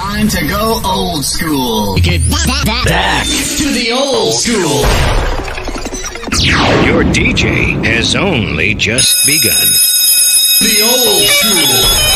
time to go old school. Get back to the old school. Your DJ has only just begun. The old school.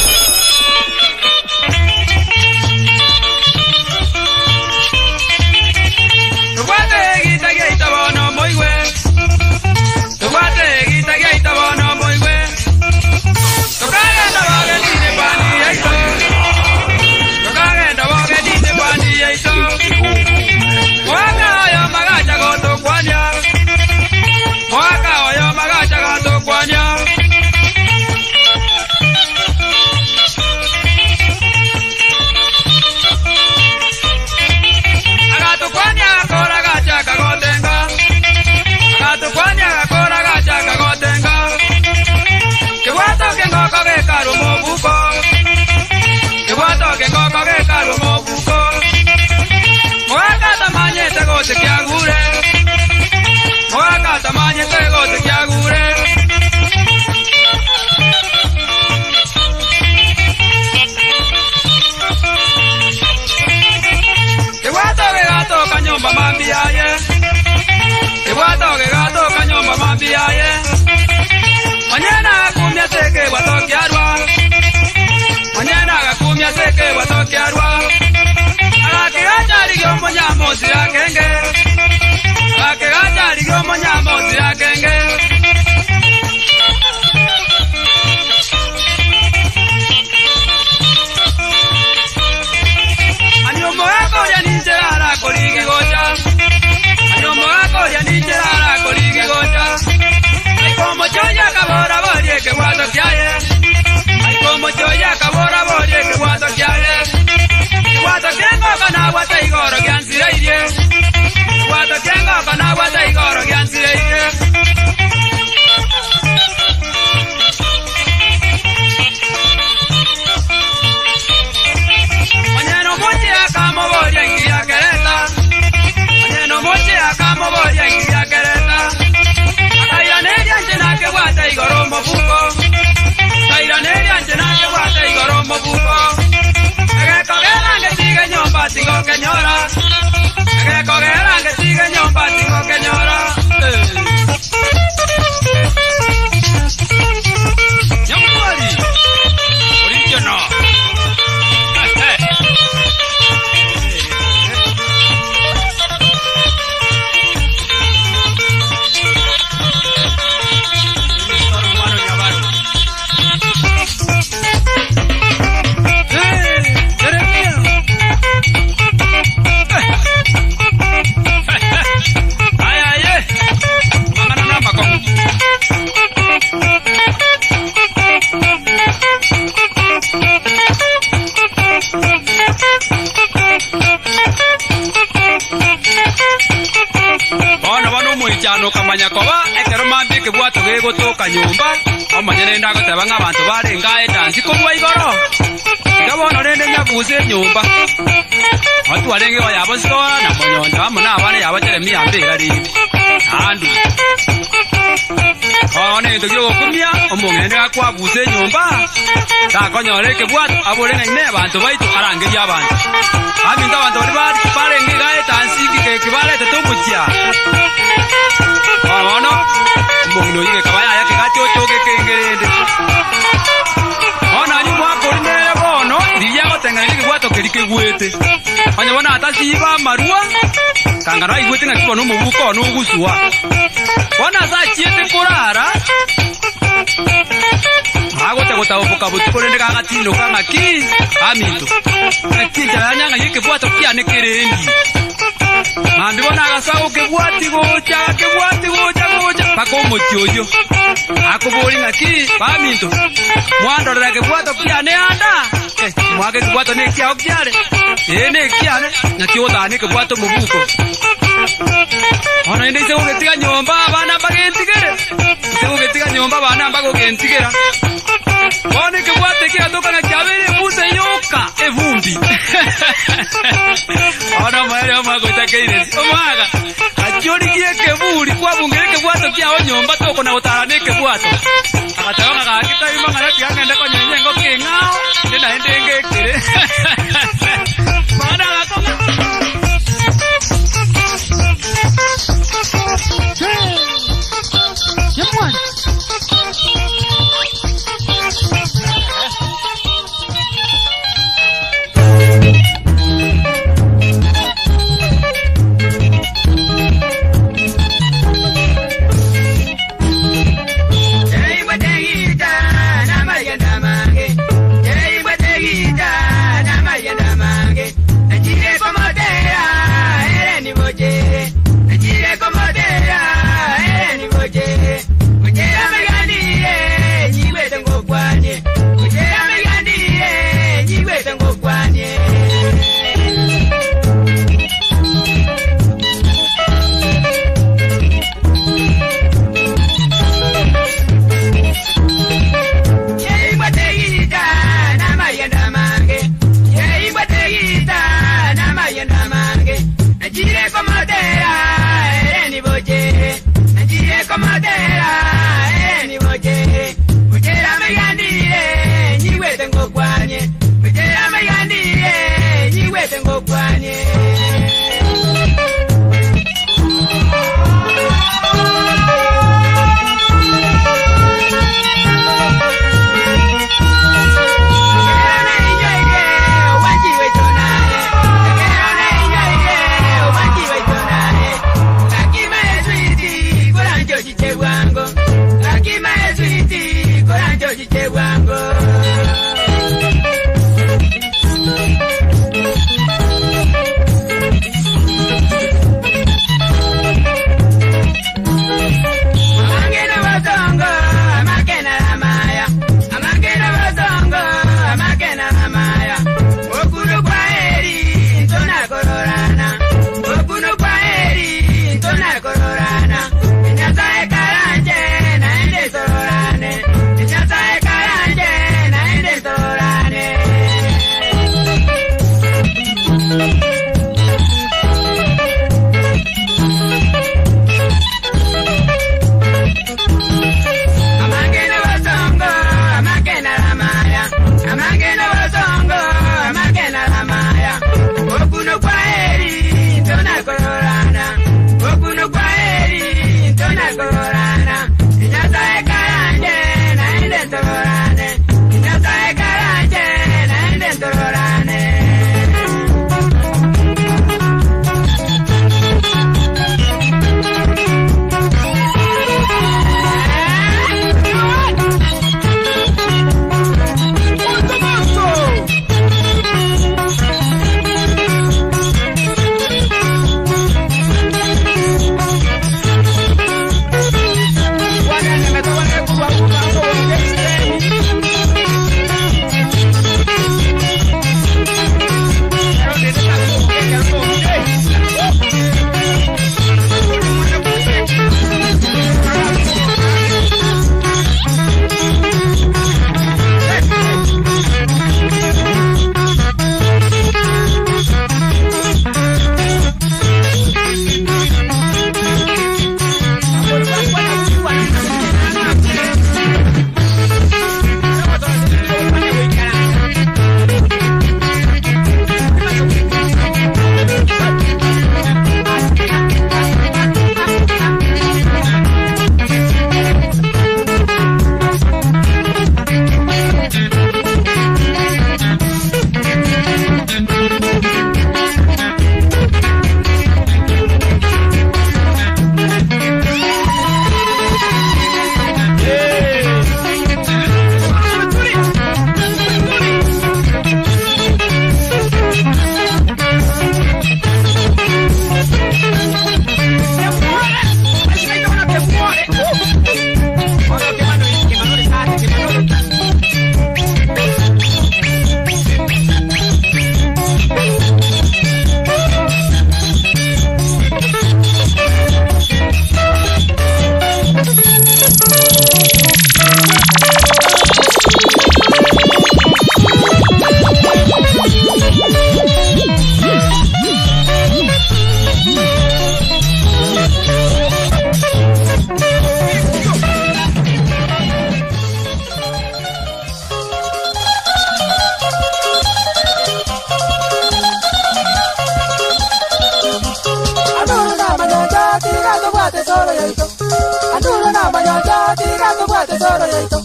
tesoro yeito.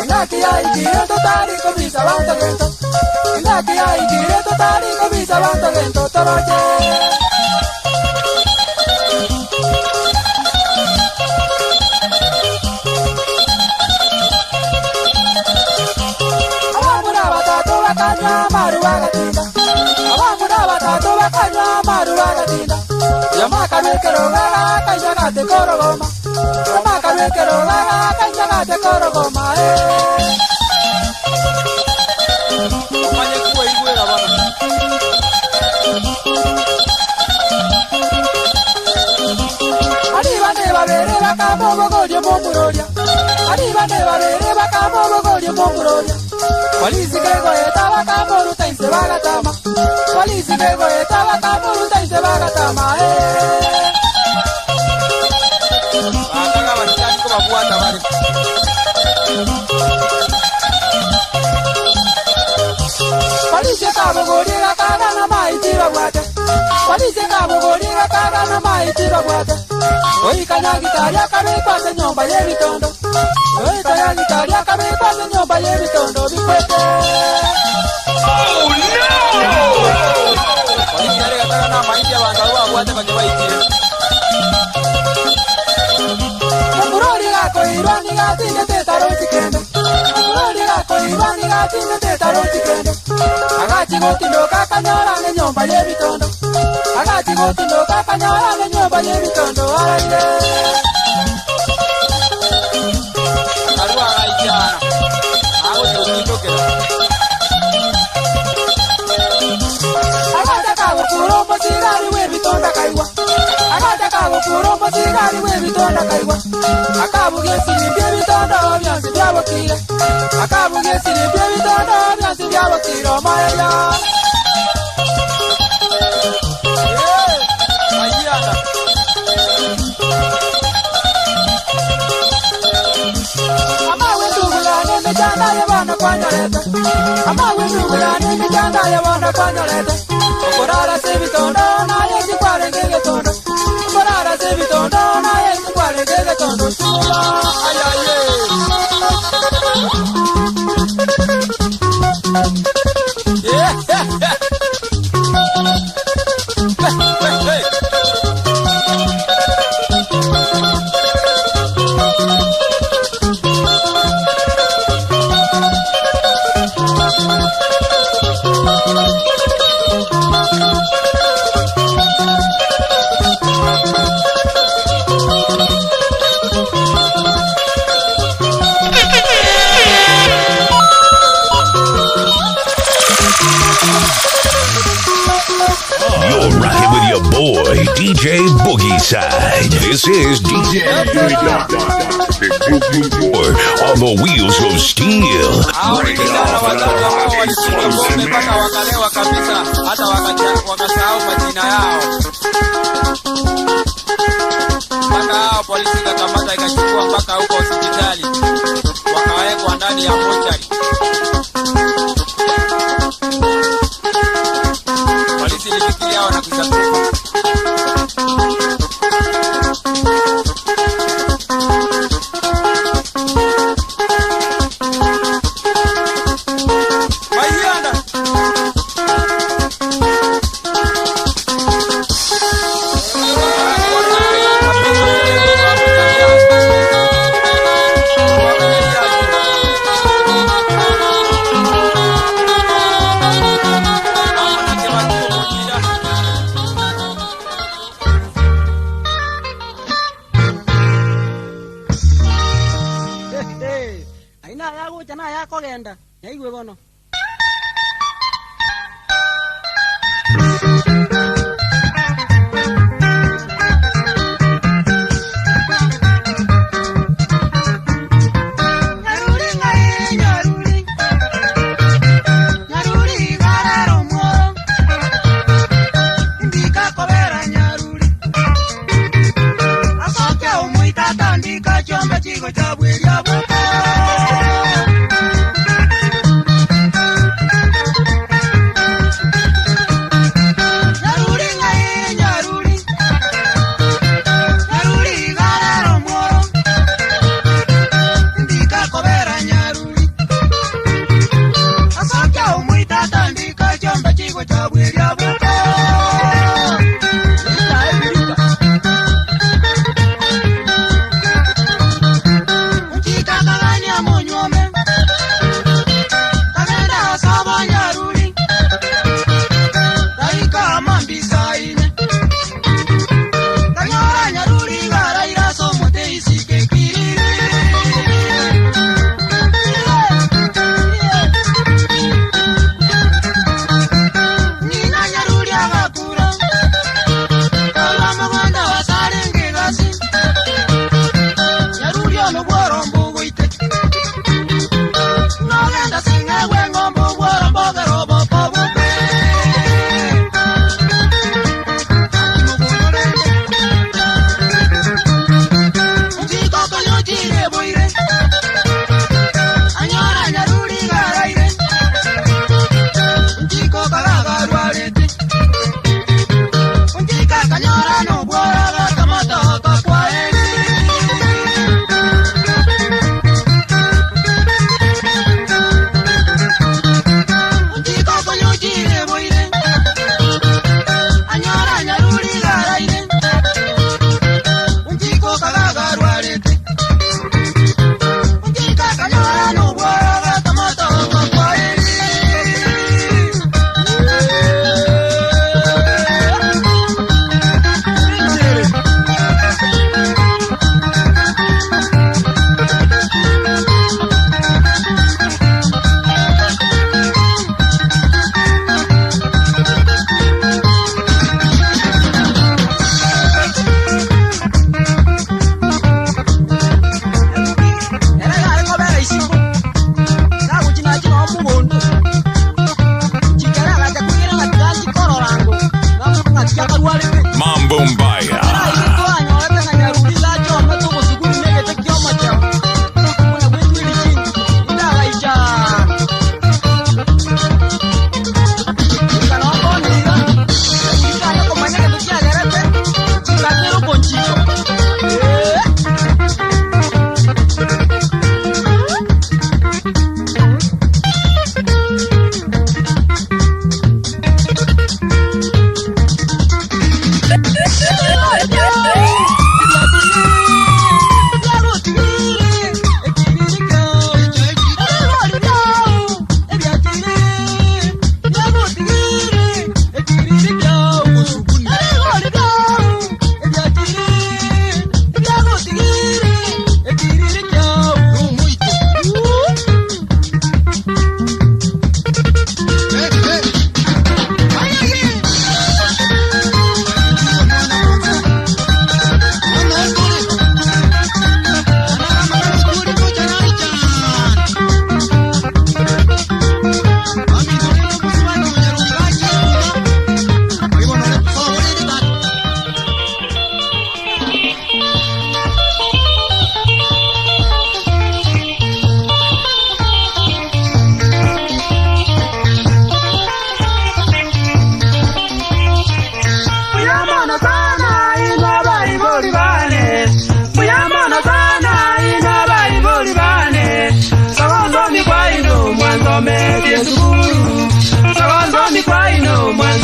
Inaki ya ikire totari komisa banta gento. Inaki ya ikire totari komisa banta gento toroche. Abamuna batatu bakanywa amaru bagatinda. Abamuna batatu bakanywa amaru bagatinda. Yamaka wekero gaga kanya te korogoma. Yamaka wekero gaga kanya te korogoma. Omanye kuwe igwera bana. Ari bane babere bakamo bogoje momuroria. Ari bane babere bakamo bogoje momuroria. Polisi kego etaba kamuru taise bagatama. Polisi kego etaba kamuru taise bagatama. Ataka batani ko babuata bari. Polisi kabo gorira kana na maitira bwate. Polisi kabo gorira kana na maitira bwate. Oi kanya gitaria kame kwase nyomba yebitondo. Oi kanya gitaria kame kwase nyomba yebitondo bikwete. Oh no! Polisi yale kana na maitira bangawa bwate kwenye waitira. Murori gako irwani gatinde tetaro tikende. Murori gako irwani gatinde tetaro tikende. Agachi gotindo kakanyora ne nyomba yebitondo. Agachi gotindo kakanyora ne nyomba yebitondo araide. Arua gaijana. Ago tukitokera. Agata kago kurombo sigari webitonda kaiwa. Agata kago kurombo sigari webitonda kaiwa. Akabuge siribye bitondo byansi byabokire. Akabuge siribye bitondo byansi byabokire omaya. Ayana. Amawe ndugulane mejanda yabana kwanyolete. Amawe ndugulane mejanda yabana kwanyolete. Okorara sebitondo naye sikwale ngegetondo. Okorara sebitondo naye sikwale ngegetondo. Ayaye. You're rocking with your boy, DJ Boogie Side. This is DJ on the wheels of steel. Wakalewa kabisa hata wakasahau majina yao. Mpaka hao polisi kakamata ikachukua mpaka huko hospitali. Wakawekwa ndani ya mochari. Polisi ilifikiria wanakusakufa. kogenda yaigwe bono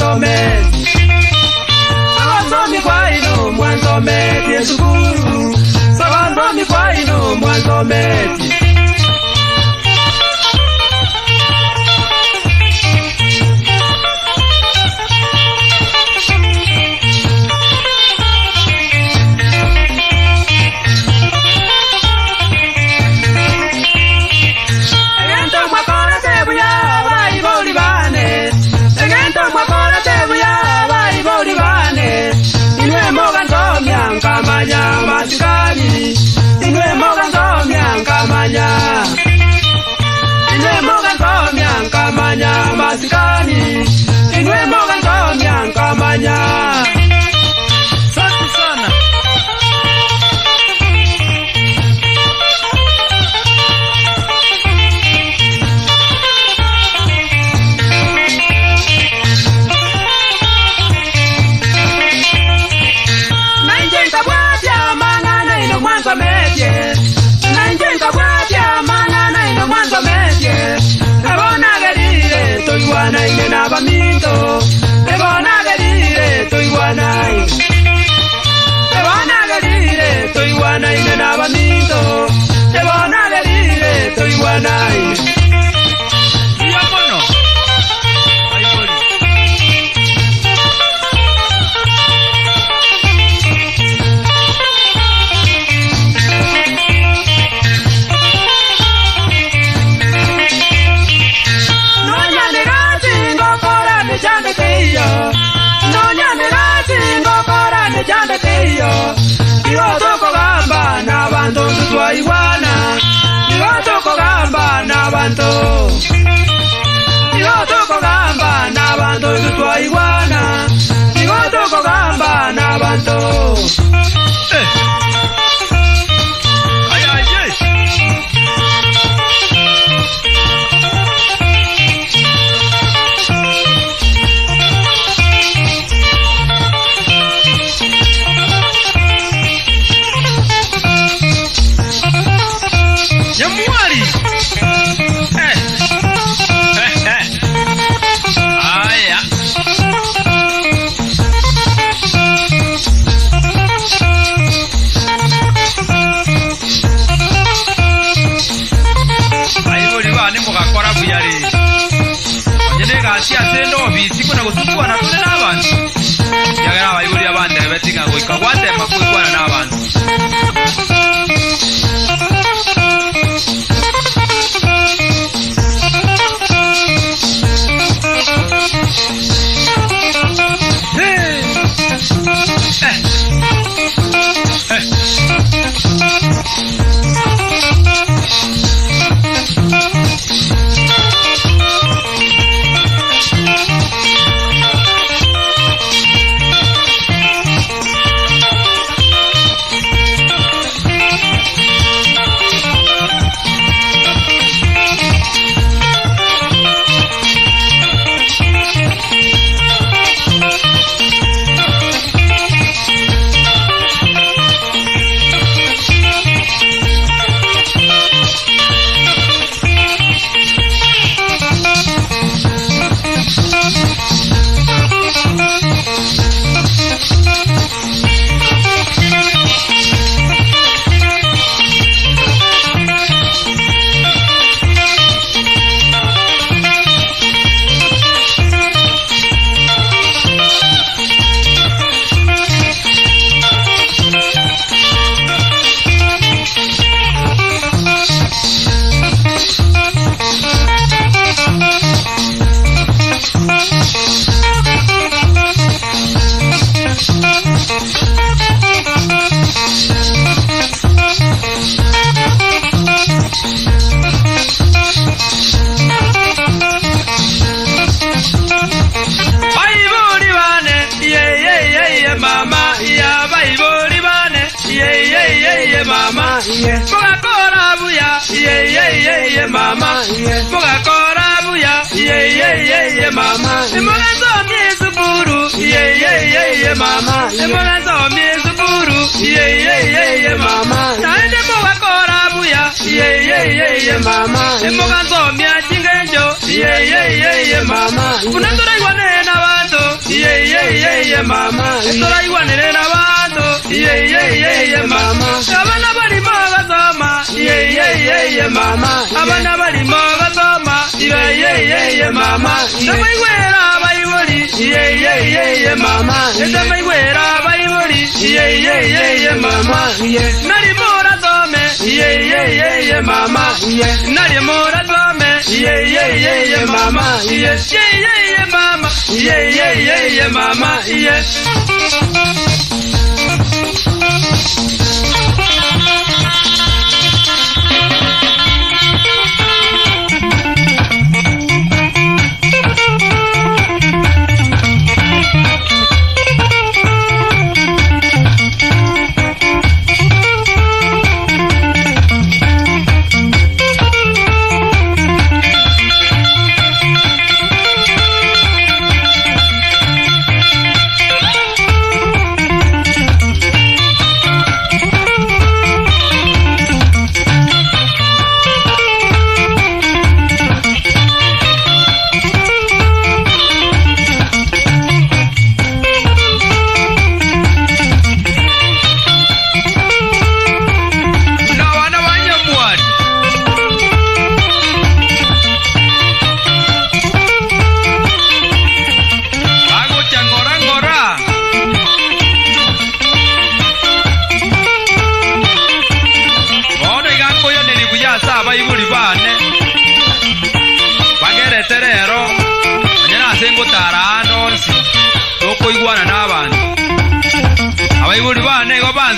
mwanzometi Sagondomi kwa ino mwanzometi esukuru Sagondomi kwa ino mwanzometi Masikani inwe moga ngomya nkamanya inwe moga ngomya nkamanya masikani inwe moga ngomya nkamanya Asante sana Nainjenga bwatya mangana ino mwanzo meje Ebona gerire toiwana ine nabaminto Ebona gerire toiwana ine Ebona gerire toiwana ine nabaminto Ebona gerire toiwana ine Yamono Ayori Igoto gamba na bantu tutwaiwana Igoto gamba na bantu Igoto gamba na bantu tutwaiwana Igoto gamba na bantu Ay ay ay Yamuari Aya Aibori bane mugakora buyari Onyene gasi asendo obisi kuna gusukwana tune n'abantu Yagara abaibori abande betinga goika gwate makugwana n'abantu mama, muga kora buya, mama, muga kora buya, mama, muga zomi zuburu, mama, muga zomi zuburu, mama, naende muga kora buya, mama, muga zomi atingenjo, mama, unandura iguane na bantu, mama. Estola iguanere na bando. Mama. Abana bali moga soma. Mama. Abana bali moga soma. Mama. Sama iguera baiboli. Mama. Sama iguera baiboli. Mama. Nari mora some. Mama. Nari mora some. Mama. Mama. Mama.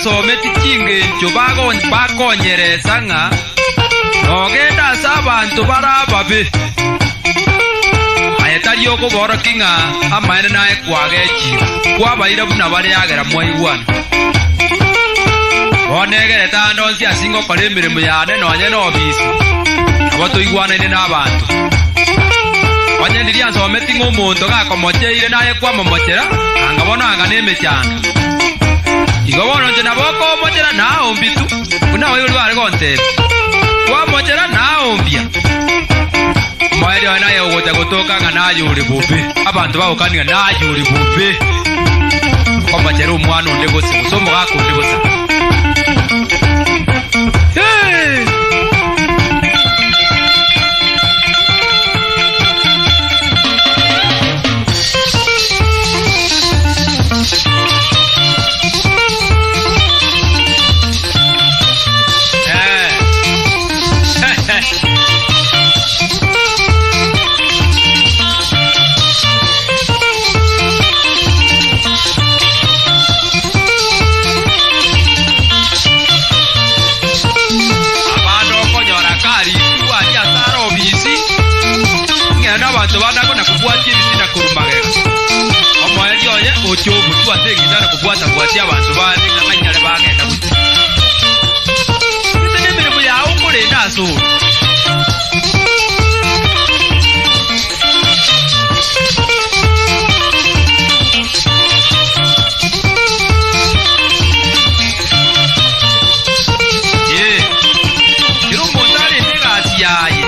Someti chingencho bakonyereza nga nogenda ase abantu barababe ayetari okoboroki ng'a amaene naye kwaga echiro kwabaire buna bariagera mwaigwana bono egerete ando nsi ase ngokora emirimo yane nonye na obisi abo toigwanaine n'abantu onye ndiria nsometi ng'omonto gakomocheire naye kwamomochera anga bono anga na emechando igo bono nche naboko mochera naombi tu buna oyo bari gontebe kwamochera naombia moeri oyo naye ogocha gotoka nga nayuri bubi abantu bagokaniga nayuri bubi komochera omwana onde gose gose omogaka onde gose chobu tu ate ngidana kubuata buatia abantu bane nganyale bagenda kuti tene mirimo yawo kule naso kiro montale negati yaye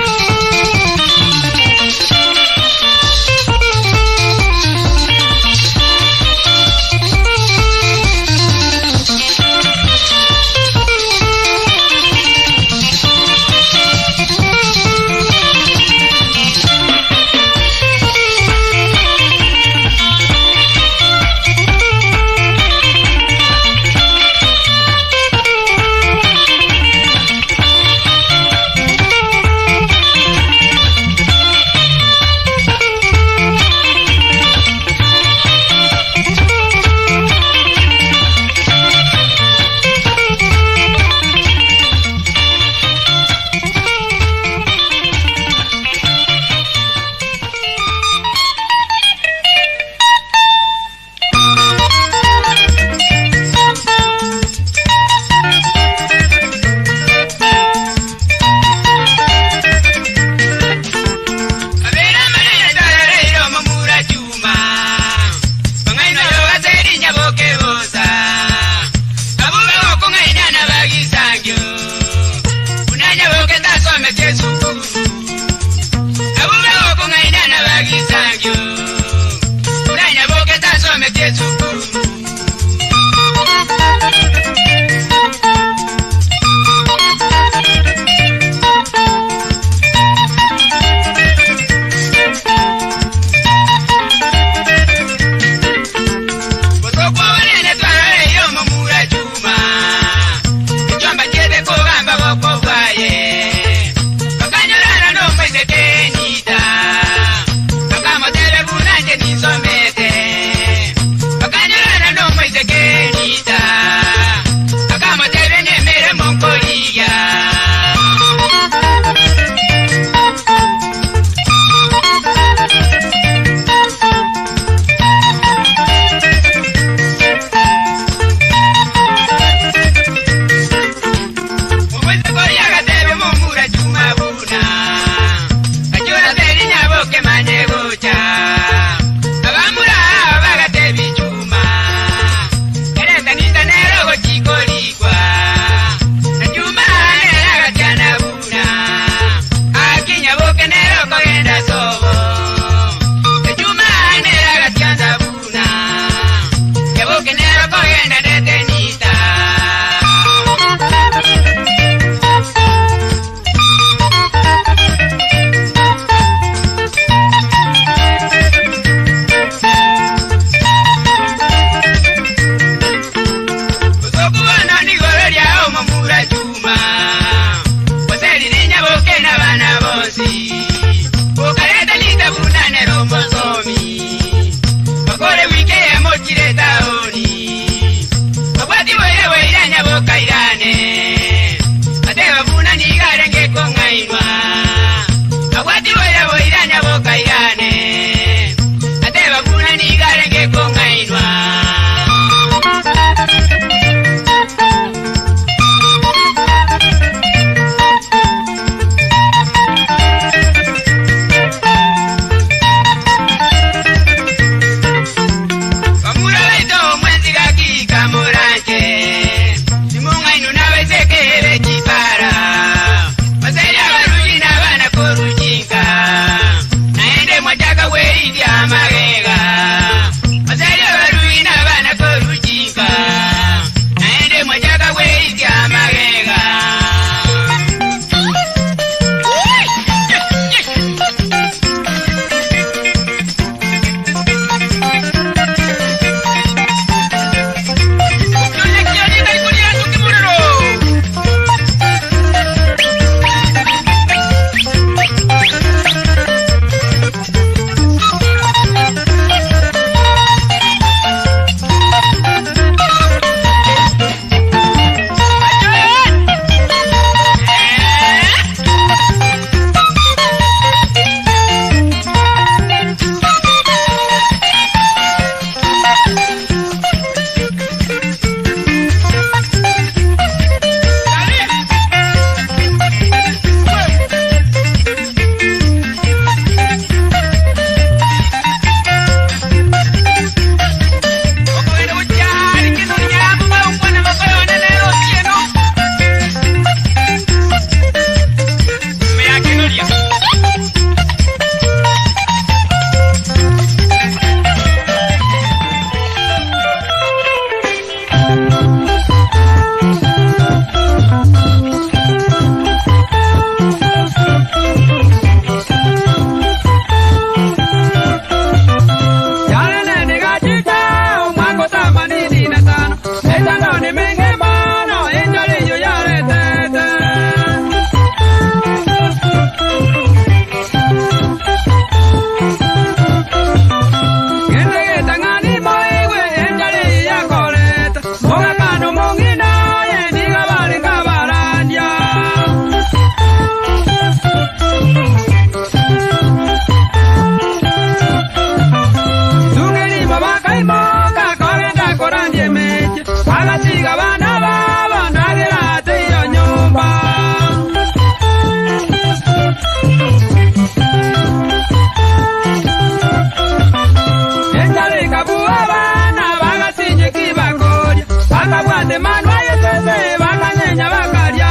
Emmanuel sese bakanyenya bakarya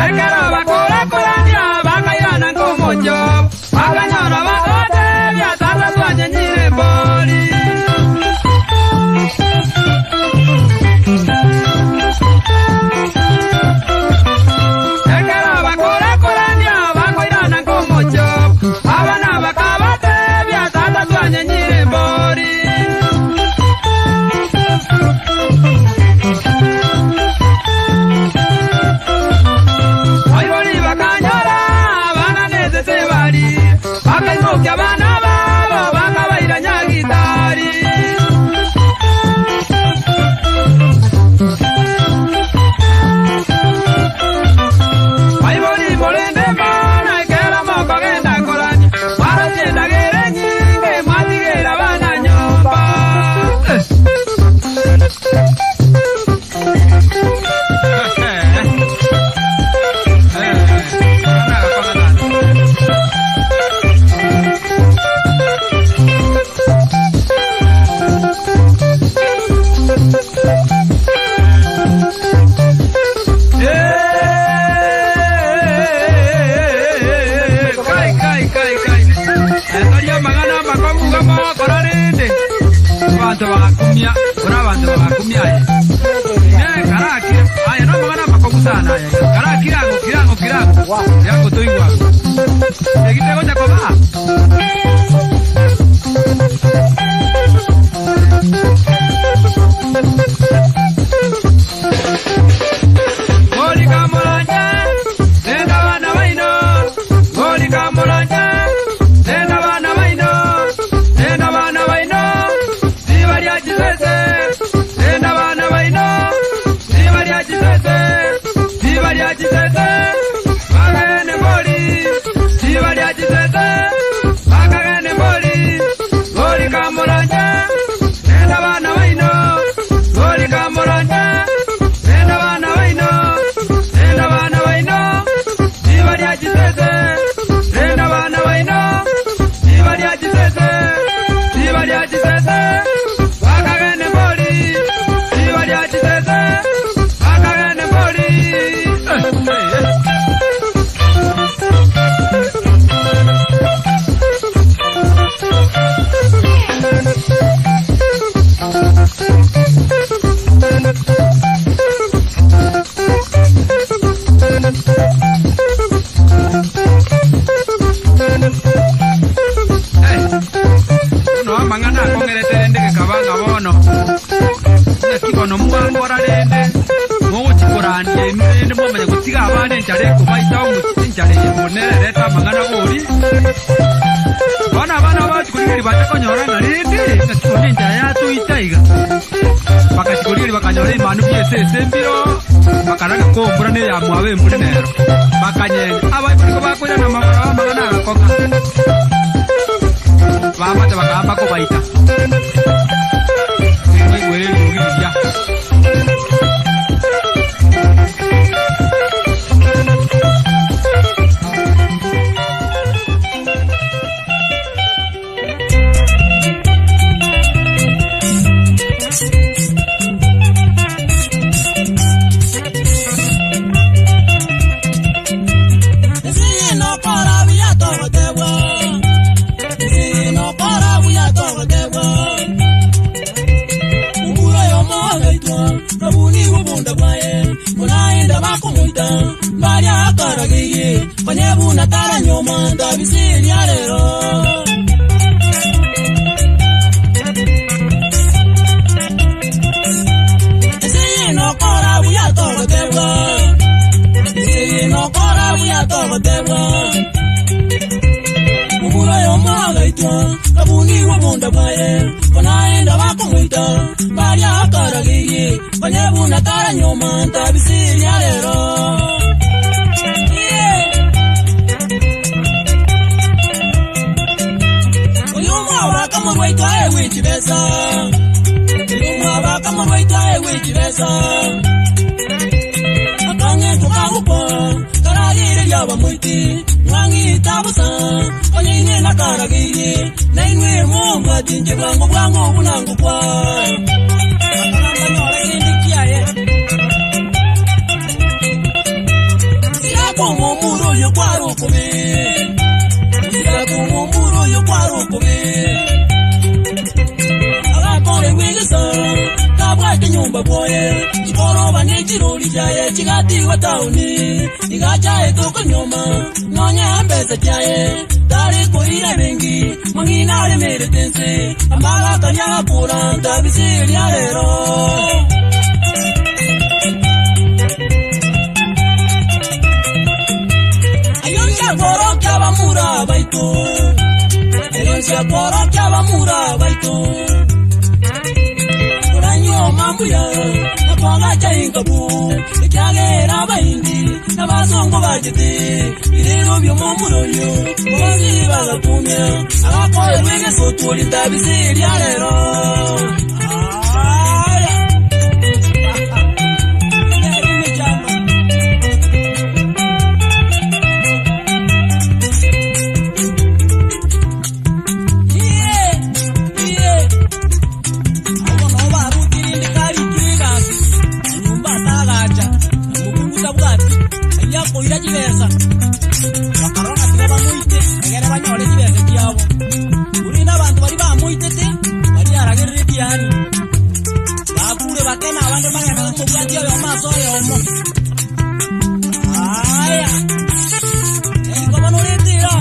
Ekero bakora korania bakayana ngomonjo bakanyora bakote byatata twanyenyire mboli Ekero bakora korania bakoirana ngomonjo abana bakabate byatata twanyenyire mboli Ayori bakanyora abana neze sebali bakayokya abana babo bakabaira nyagitari Ayori molende mana kera moko genda korani barachenda gere nyinge matigera bana nyomba Estaría magana makomuga makorarinde abantu bagakumya ora abantu bagakumya karaki aya no magana makomusana aya karaki kirango yako toigwa egitego cha koba Goli kamolanya nenda bana baino Goli kamolanya nenda bana baino Sibali ajizeze nenda bana baino Sibali ajizeze Bagane mboli Sibali ajizeze Bagane mboli Goli kamolanya nenda bana baino Goli kamolanya nenda bana baino Sibali ajizeze nenda bana baino Sibali ajizeze Bagane mboli Sibali ajizeze Bagane mboli No mangana kongerete ndege kabanga bono Kikono mwangora rende Mwochi korande Mende mwamanya kutiga abane nchare Kumaita umuchi nchare Mbonere reta mangana gori Wana abana wati kurigiri batakonyora nga rende Kikono nchare yatu itaiga Bakachikurigiri bakanyora imanu byesese mbiro Bakaraga kombura ne ya mwawe mburi nero Bakanye Abai kuriko bakwira na mabara mangana akoka Bamata bakamba ko baita Wewe ngiya Konyebuna tara nyoma ndabisiri yarero Esino kora buya toro tebwa Mubura yoma gaitwa kabuni wabunda baye Konaenda bakumwita bari akaragiri Konyebuna tara nyoma ndabisiri yarero Wikibesa Akange tukahupo Karagire yaba muiti mwangi tabusa onye ine nakaragiri na inwe mumba tinje bwangu bunangu kwa akanamba nyora kindikia ye siyako mumuro yo kwaro kome siyako mumuro yo kwaro kome agakore wigisa kabwate nyumba boye chikoroba nechiroli jaye chigati wa tauni igachaye toko nyoma nonya mbeza jaye dare koire bengi mangina le mere tense ambaga kanya pura tabisiri alero ayonja goro kyaba mura baito ayonja goro kyaba mura baito Mamuya, na kwanga chaingabu, ikyagera bayindi, na basongo bajete, irero byo momuroyo, bozi bagakumya, abakore wege sotuli tabisiri alero. Oira diversa. Bakarona tiraba muite, egere banyore diversa kiabo. Urina bantu bari ba muitete, bari aragere tiani. Bakure bakena abande mangana ko byandi yo maso yo mo. Aya. Ei como no le tira.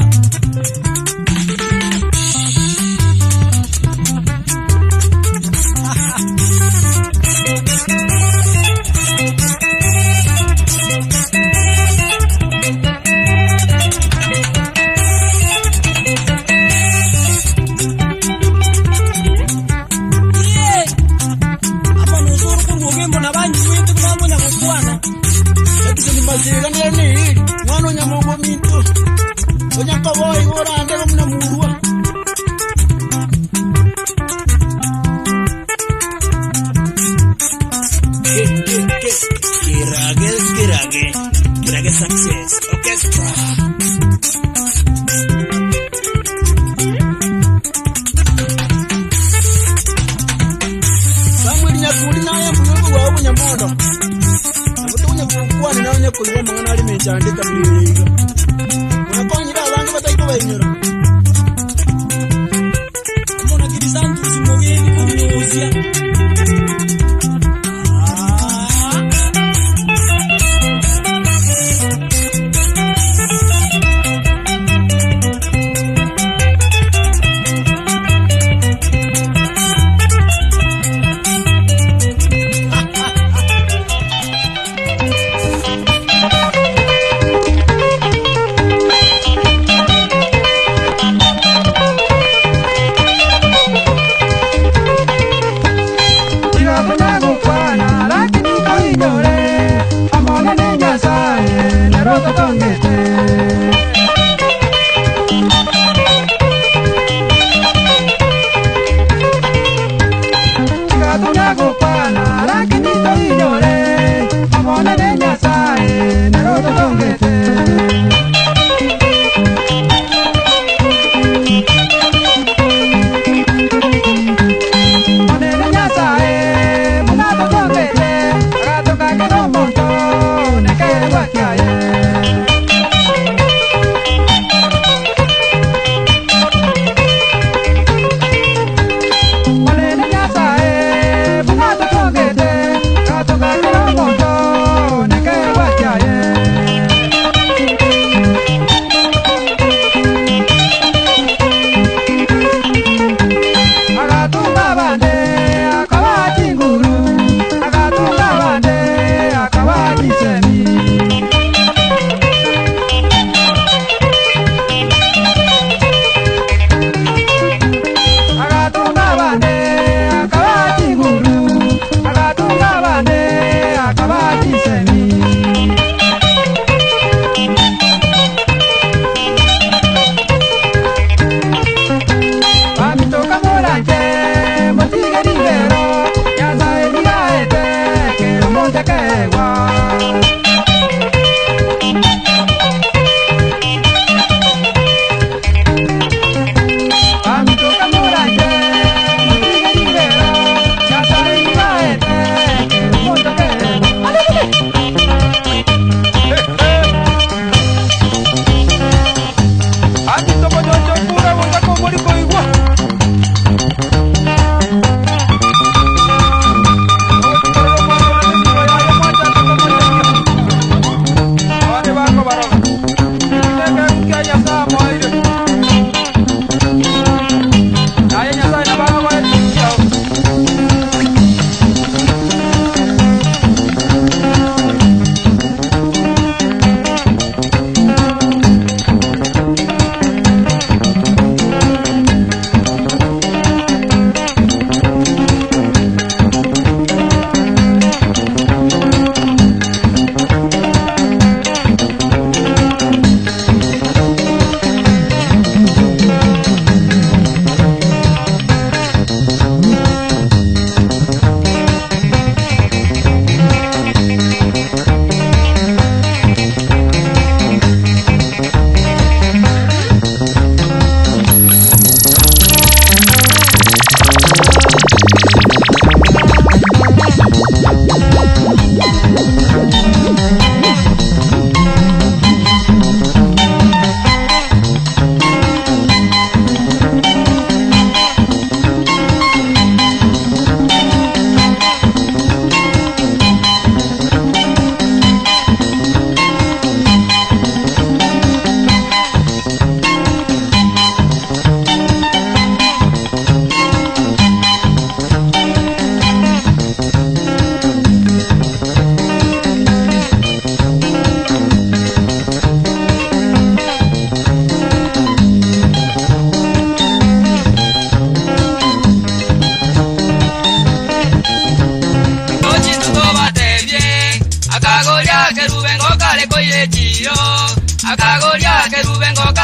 Kirage success orchestra. Samuel nyakuli naye muyungu wa bunyamondo. Abutunya kukwana nawe nyakulwa mangana ali mechandika biringa. Unakonyira abantu batayiko bayinyura. Amona kirisantu simogeni kumuzia.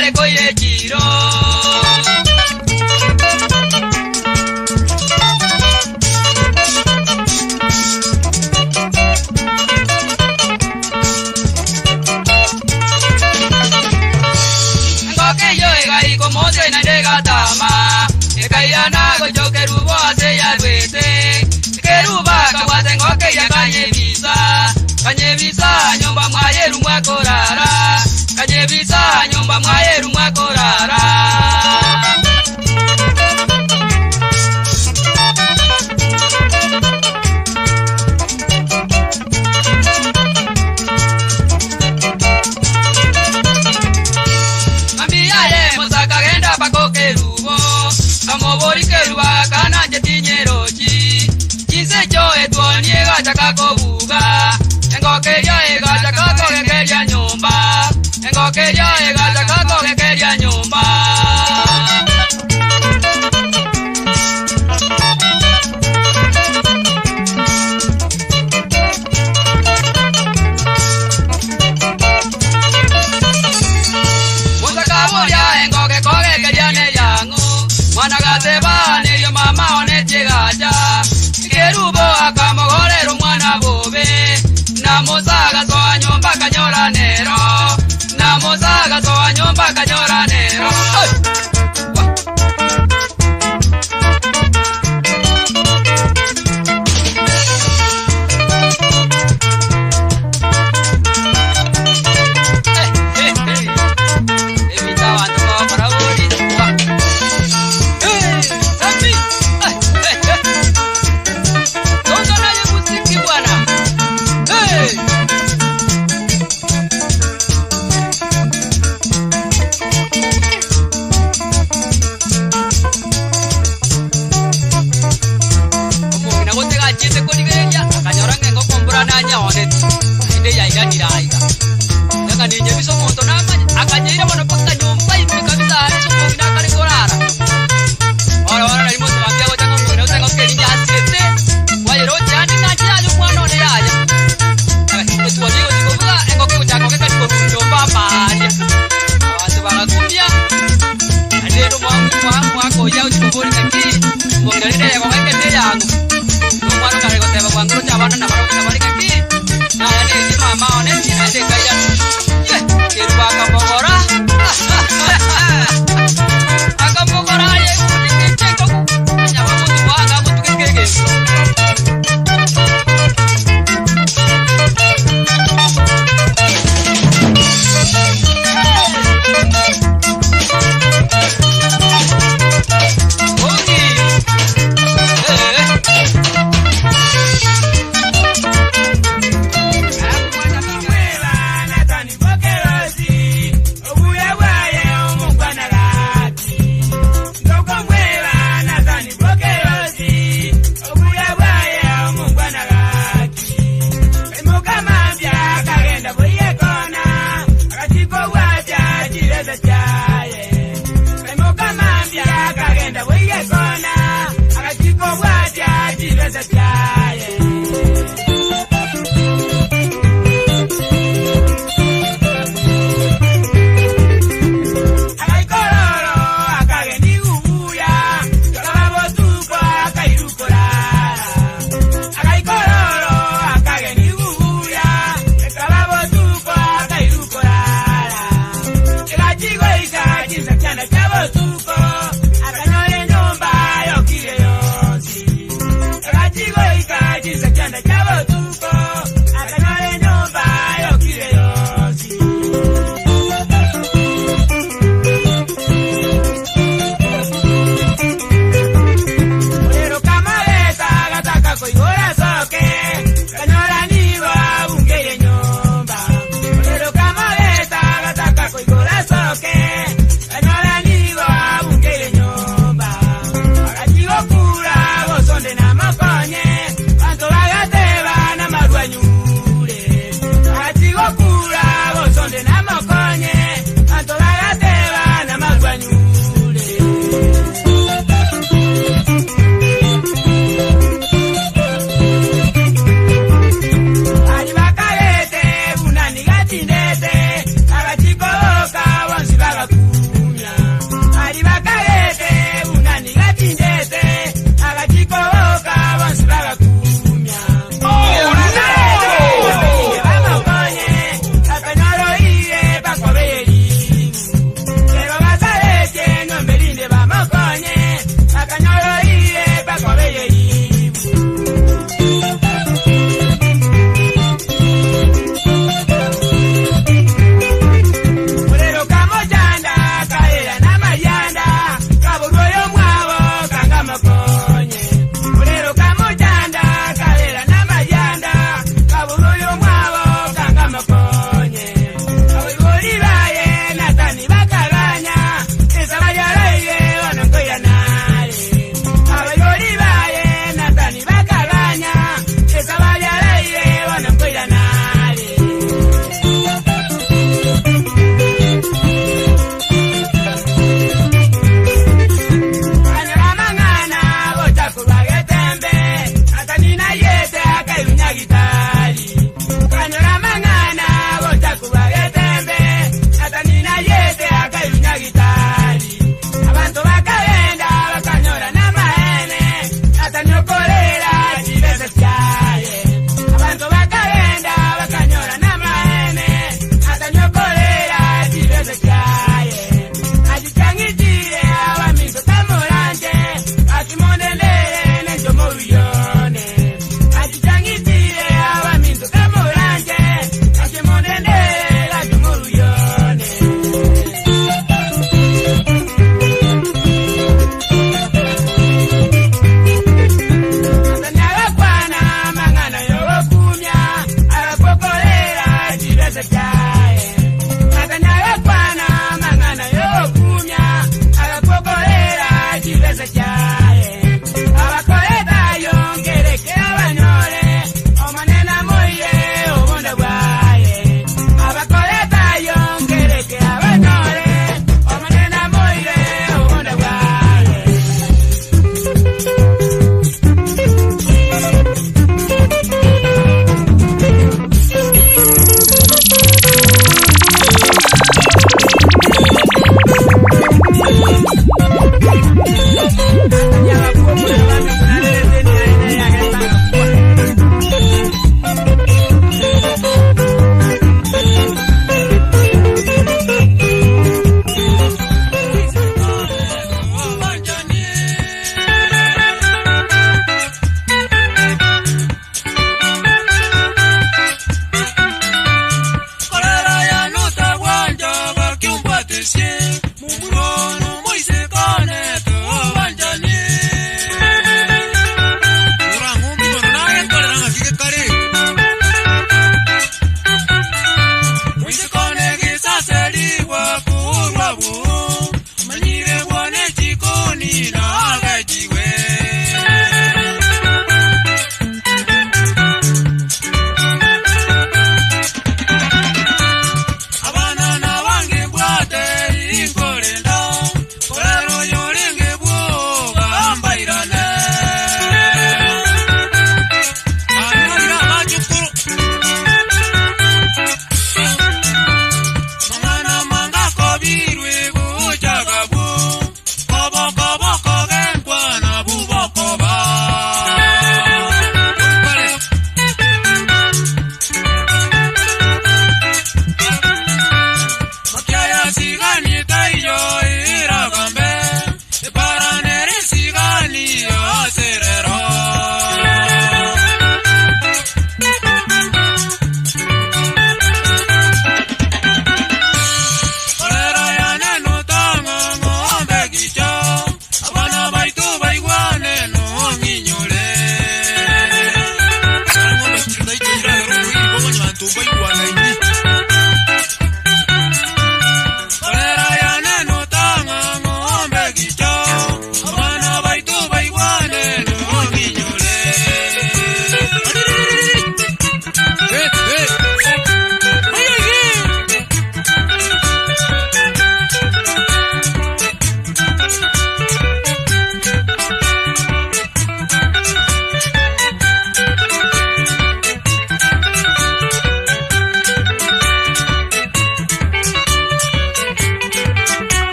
Kale koye jiro Ngoke yo egai komote na dega tama Ekayana go jokerubo ase ya lwete Keruba kawate ngoke ya kanye visa nyomba mwayeru mwakorara Kanye visa nyomba mwayeru mwakorara Mambiaye musaka genda bako kerubo Kamobori keruba kananje tinyerochi Jinse jo etwonie gachaka kobuga Engokeria egacha kako gekeria nyumba Engokeria egacha kako gekeria nyumba Musakaburia engoke koge keria ne yangu Mwana gateba nerio mama onetie gacha Kerubo akamogorero mwana bobe Namozaga soa nyomba kanyora nero Namozaga soa nyomba kanyora nero Evita wanto kwa paraboli Sabi Tonto na ye musiki bwana Omongina gotega chete koligeria akanyora ngengo kombura na nyone inde yaiga diraiga Nanga ninje biso monto namanya akanyira bono paka nyomba ime kabisa hareso omongina kali korara Ora na imoto ambia gocha ngomongina utengo kelinja asete Wayero chani na chali mwana one yaya Etu wadigo zikobuga engoke uchako keka chiko nyomba maharia Watu bagakumbia Adero mwako ya uchikobori kaki Mbongina nide ya kweke te yangu Mwana karego teba kwa nguru chabana na baro kina bari kaki Na yane isi mama one tina ite kaya Kiruba akambogora Akambogora ye uti kicheko Nyama mutu waga mutu kekeke Anora niwa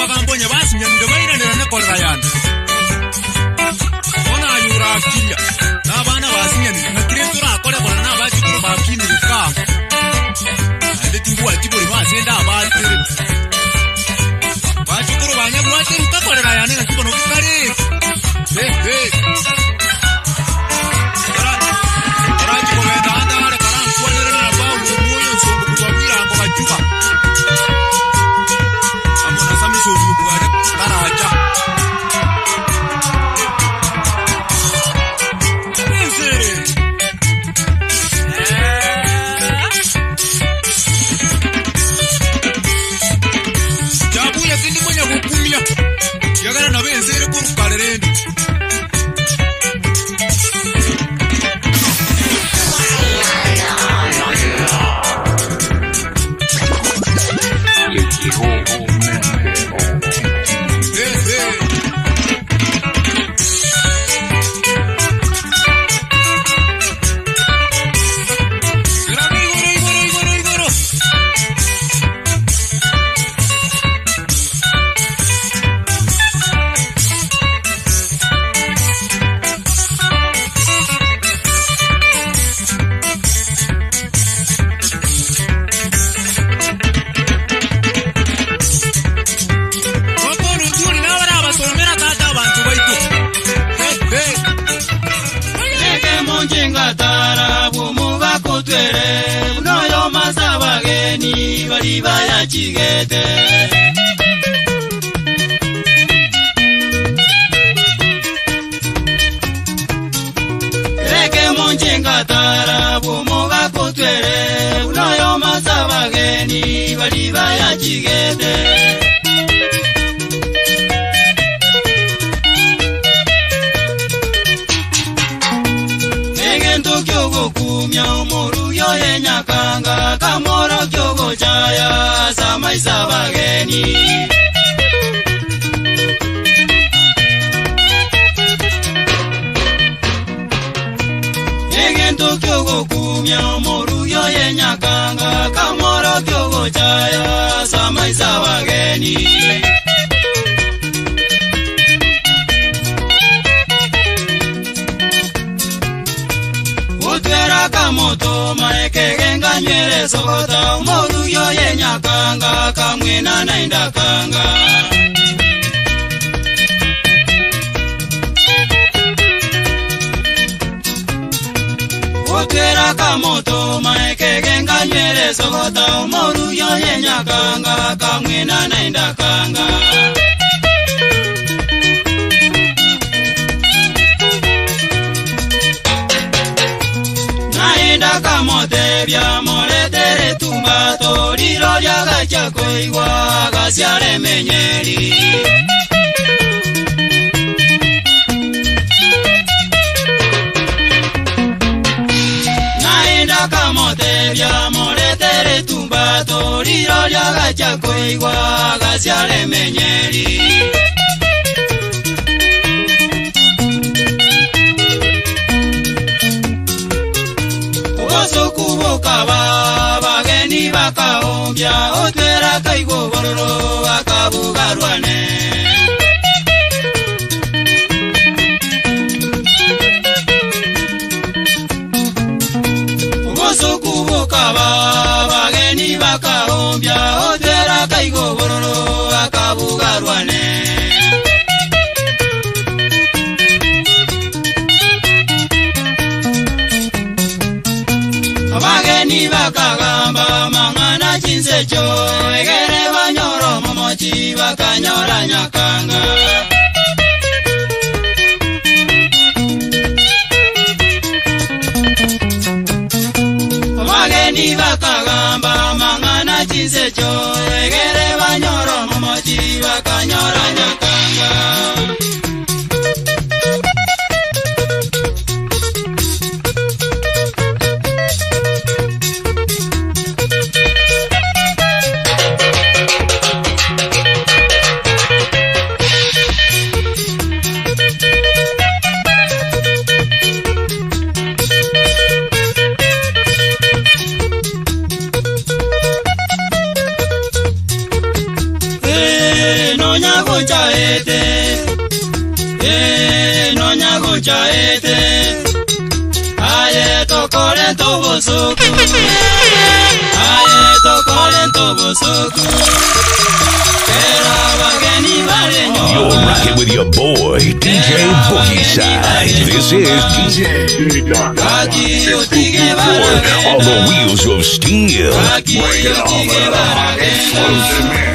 bagambonya basinyanire bayiranira ne kolrayan ona ayura akirya n'abana basinyanire nakirezura akore bona n'abakikuru bakinire ka ande tingwa kiburi basenda abatere bakikuru banyabwate rukakorera yane ngakibono kikari Vaya chiguete Reke monchenga tarabu moga kutwere Unayo masabageni Vali vaya chiguete Negento kyogo kumya umoru yoye nyakanga Kamoro kyogo chaya Samai sabageni Negento kyogo kumya umoru yoye nyakanga Kamoro kyogo chaya Samai sabageni Utwera kamoto maeke genga nyere sokota umoru yoye nyakanga kamwena nainda kanga Utwera kamoto maeke genga nyere sokota umoru yoye nyakanga kamwena nainda kanga Naenda kamote bya moletere tumbato Liro lyaga chakoigwa gasyale menyeri Naenda kamote bya moletere tumbato Liro lyaga chakoigwa gasyale menyeri Kuboka bageni bakaombya Otwera kaigo bororo bakabugarwane Ugoso kuboka bageni bakaombya Otwera kaigo bororo bakabugarwane Abageni bakagamba mangana chinsecho Egere banyoro momochi bakanyora nyakanga Abageni bakagamba mangana chinsecho Egere banyoro momochi bakanyora nyakanga nonya gochaete nonya gochaete aye tokore tobosuku aye tokore tobosuku era bageni bare nyo. You're rocking with your boy DJ Boogie Side. This is DJ on the wheels of steel. Break it off with a hot explosive mix.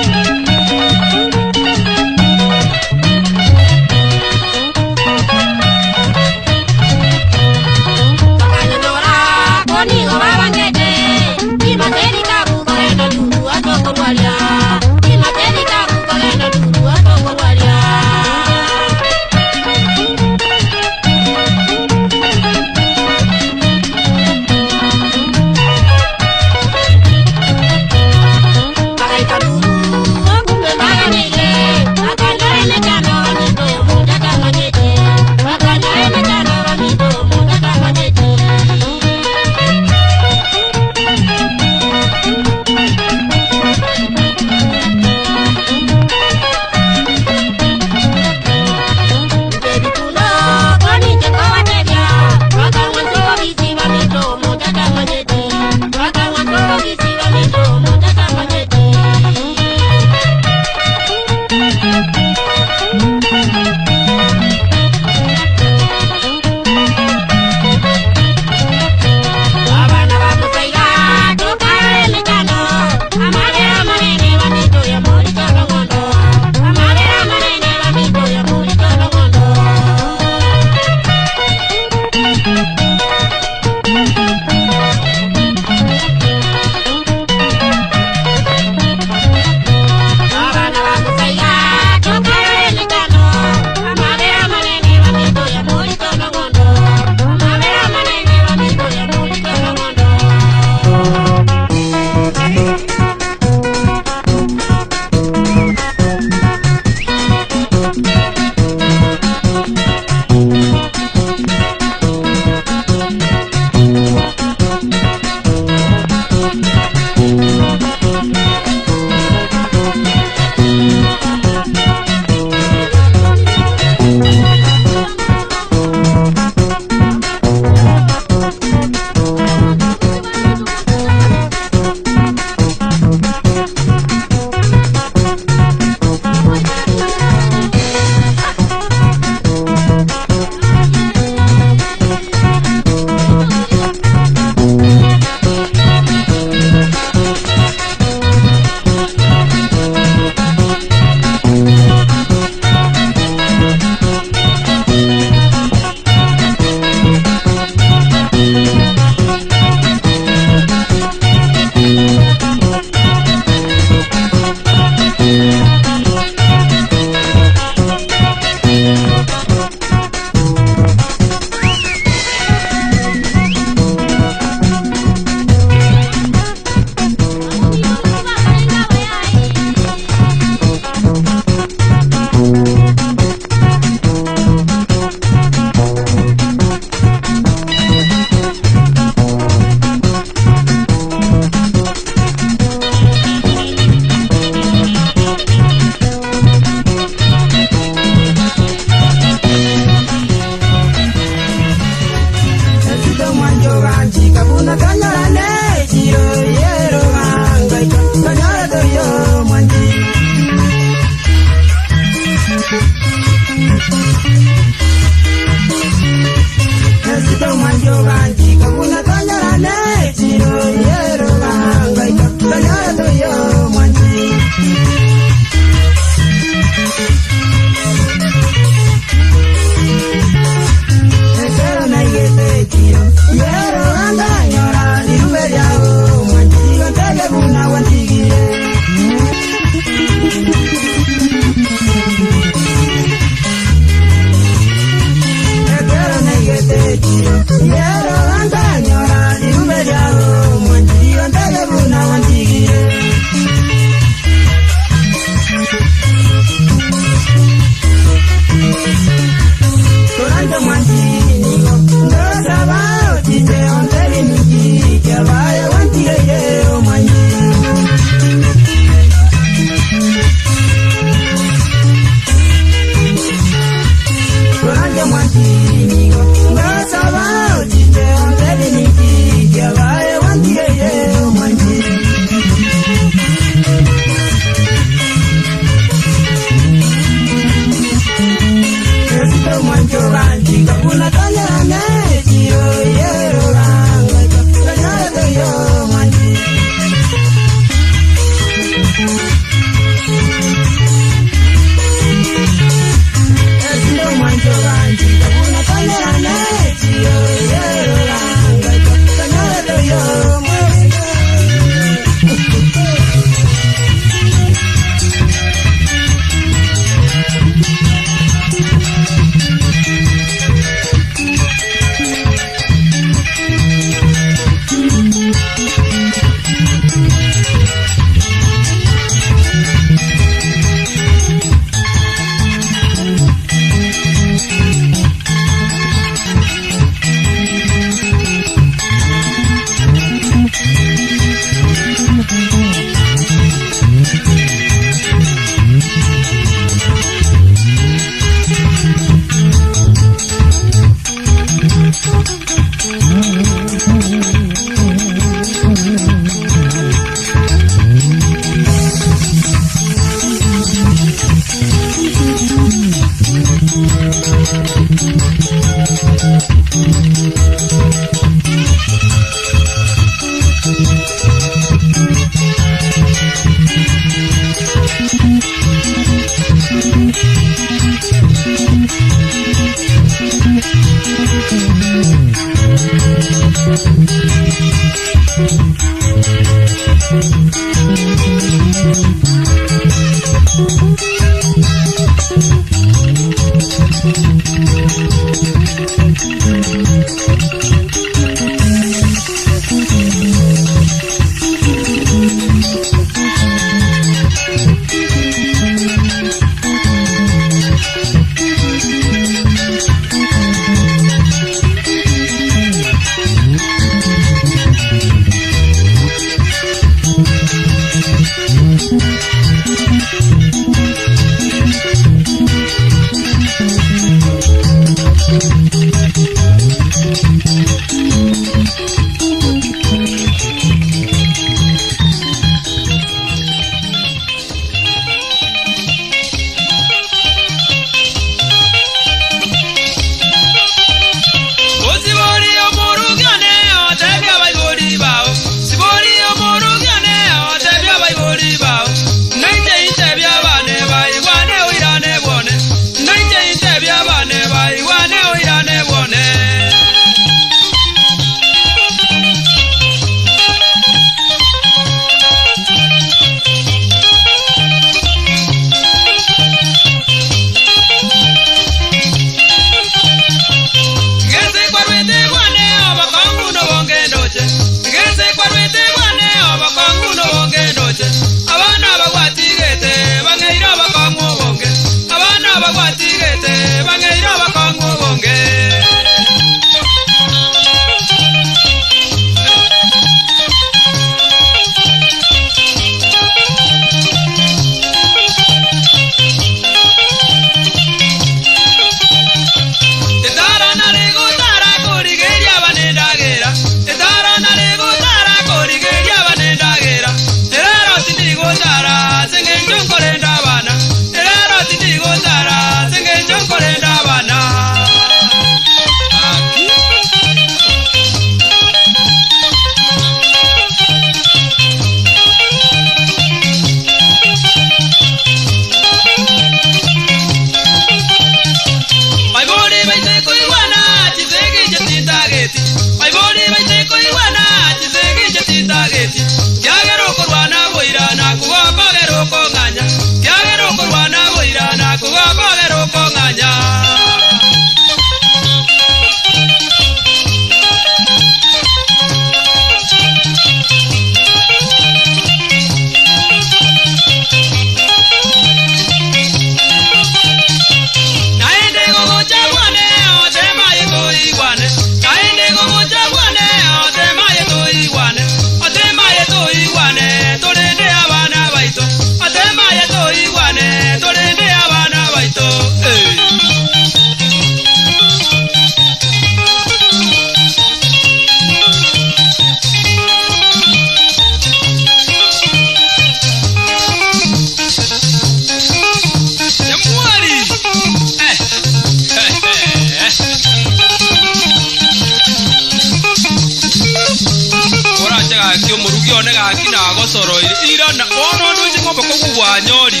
kio murugi one gaki na gocoroire ira na ono nduji ngombe kugwa nyori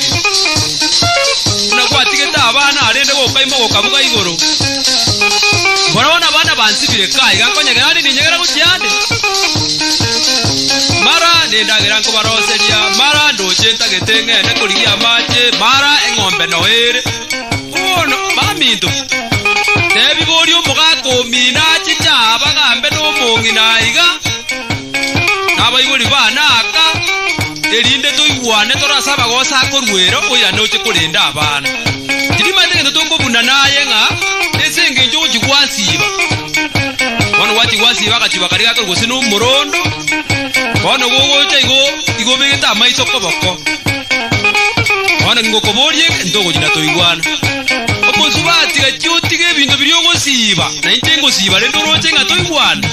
na kwatigeta abana arende gokaimo gokabuga igoro borona bana bansibire kai gakonyegera ni nyegera guciande mara nindagera nkubaroseria mara ndochenta getenge ne kurigia mache mara engombe noere ono baminto tebi borio mugako mina chicha bagambe no mongi naiga nabaigori bana aka erinde tuigwane torasaba gosa korwero oya noche kurinda abana ndima ndenge tokobuna naye nga esenge njoji kwasiba wano wati kwasiba kachiba kali gako gusino murondo wano gogo igo begeta maiso koboko wano ngokoborie ndogo jina toigwana oponzubati gachutige bintu biri ogosiba na intengo siba rendo roche nga toigwana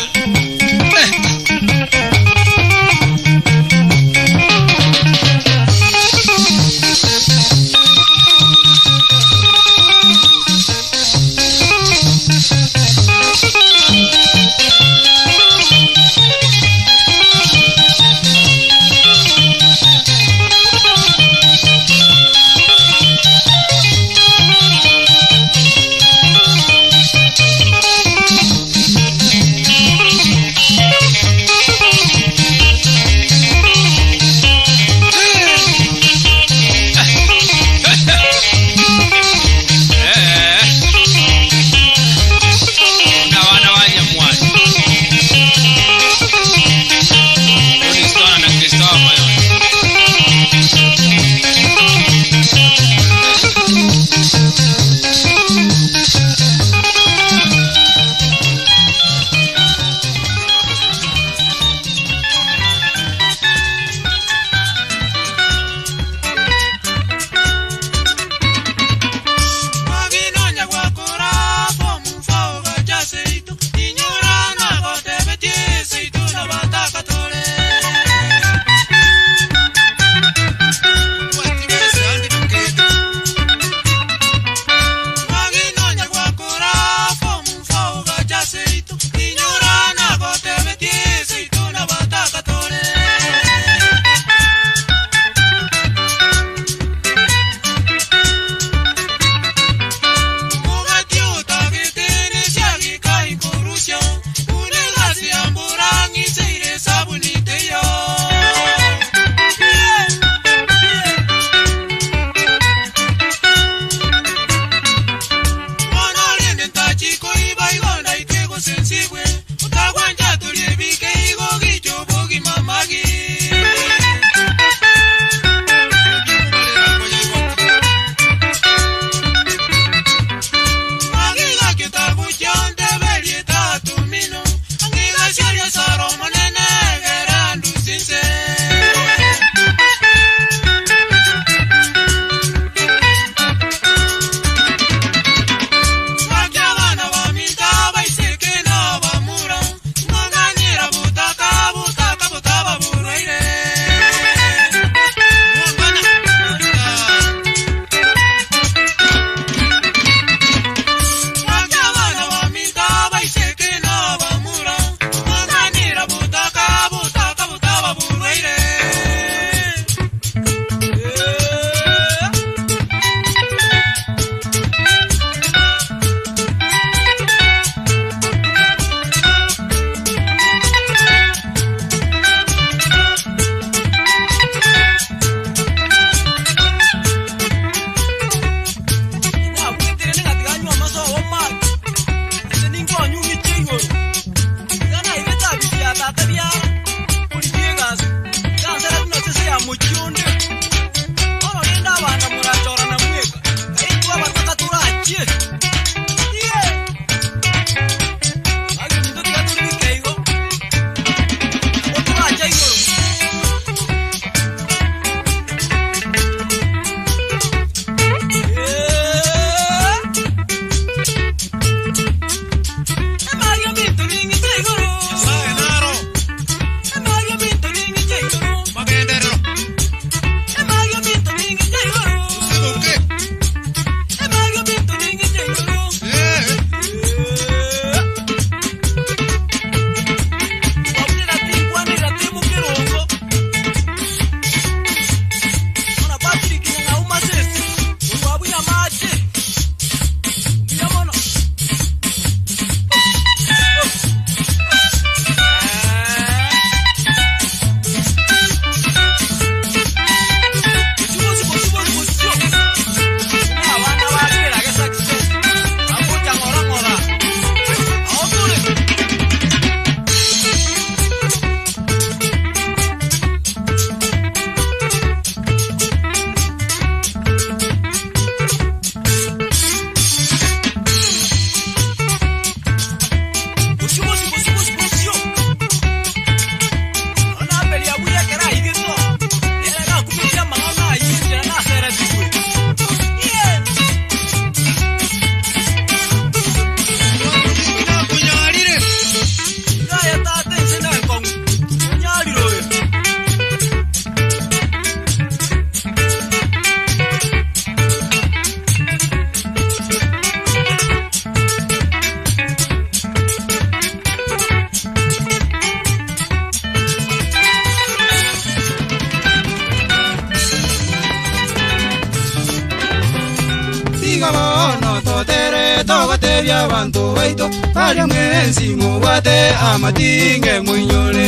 tebya abantu baito bali mwensi mubate amatinge mwinyole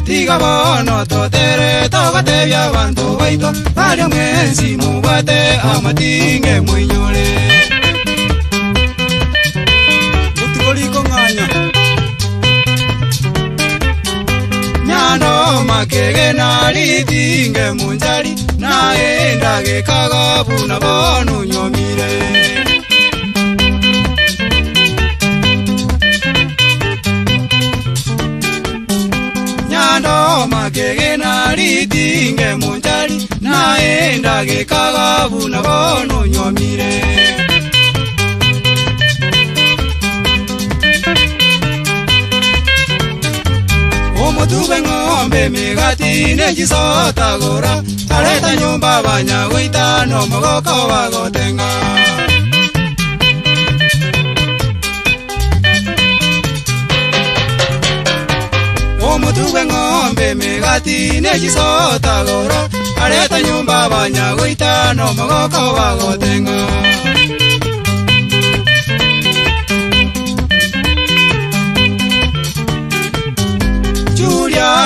tiga bono totere toga tebya abantu baito bali mwensi mubate amatinge mwinyole utikoliko nganya nyano makege nalitinge munjali naendage kagabu na bonu nyomire nyano makege nalitinge munjali naendage kagabu na bonu nyomire Omutube ngombe migati nejisota gora Aleta nyumba banyagwita no mogoko bagotenga Omutube ngombe migati nejisota gora Aleta nyumba banyagwita no mogoko bagotenga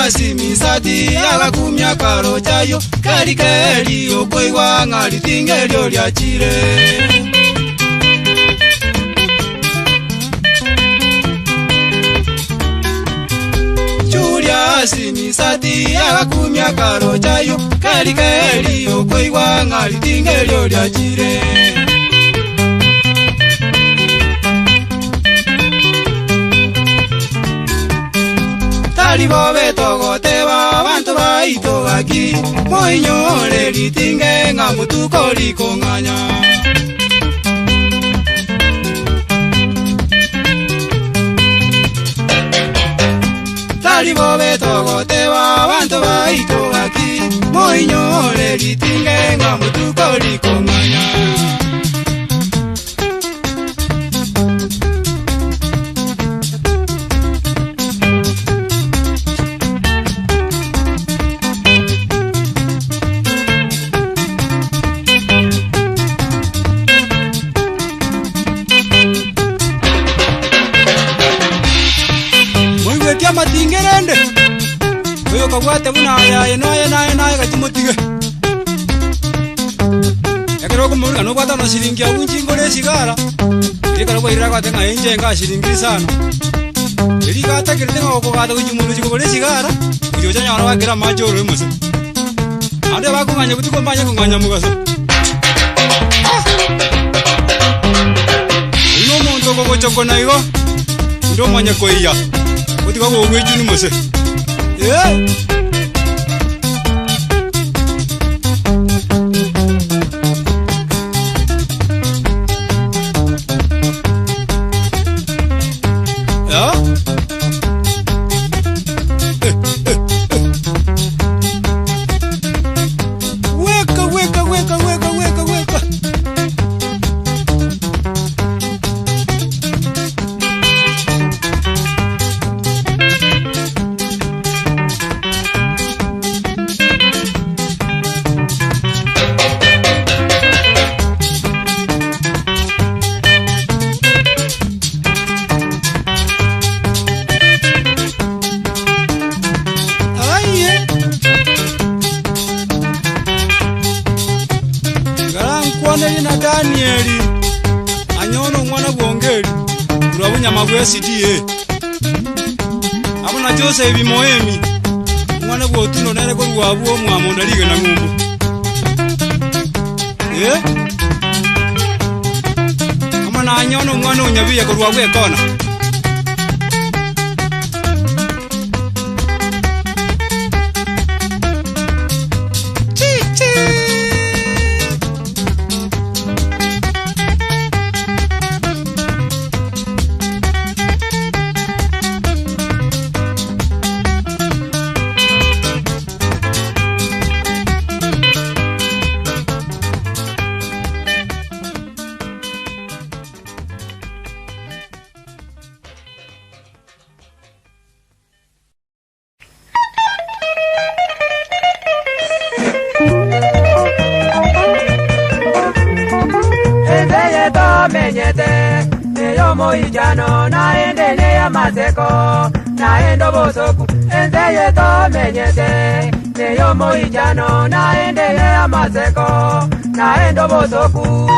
Simisati agakumya karo chayo kari keri okoigwa ngari tingerio lya chire Julia simisati agakumya karo chayo kari keri okoigwa ngari tingerio lya chire Bobe togoteba abantu baito aquí moinyore litinge nga mutuko likonganya Tali bobe togoteba abantu baito aquí moinyore litinge nga mutuko likonganya Matingerende Oyo kagwate buna ya naye gatimutige Yakero kumurika no kwata no shilingi ya unji ngore sigara Rika robo iraka tenga enje nga shilingi sana Rika atakirite ngo kugata kujumuru chikobole sigara Uyo chanya wana wakira majoro emuse Ande bakunganya butiko mbanya kunganya mugaso Uno muntu ko gochoko naigo Ndo mwanya koiya Utika go gweju ni mose. Weka. Danieli anyono mwana gwongeri urabunya mabwe CDA abona Joseph Moemi mwana gwotuno nere ko rwabu omwamonda lige na ngumbu amana anyono mwana onyabiye ko rwabu ekona Neyo moijano naendelea mazeko naendo bosoku enzeye tomenyete. Neyo moijano naendelea mazeko naendo bosoku.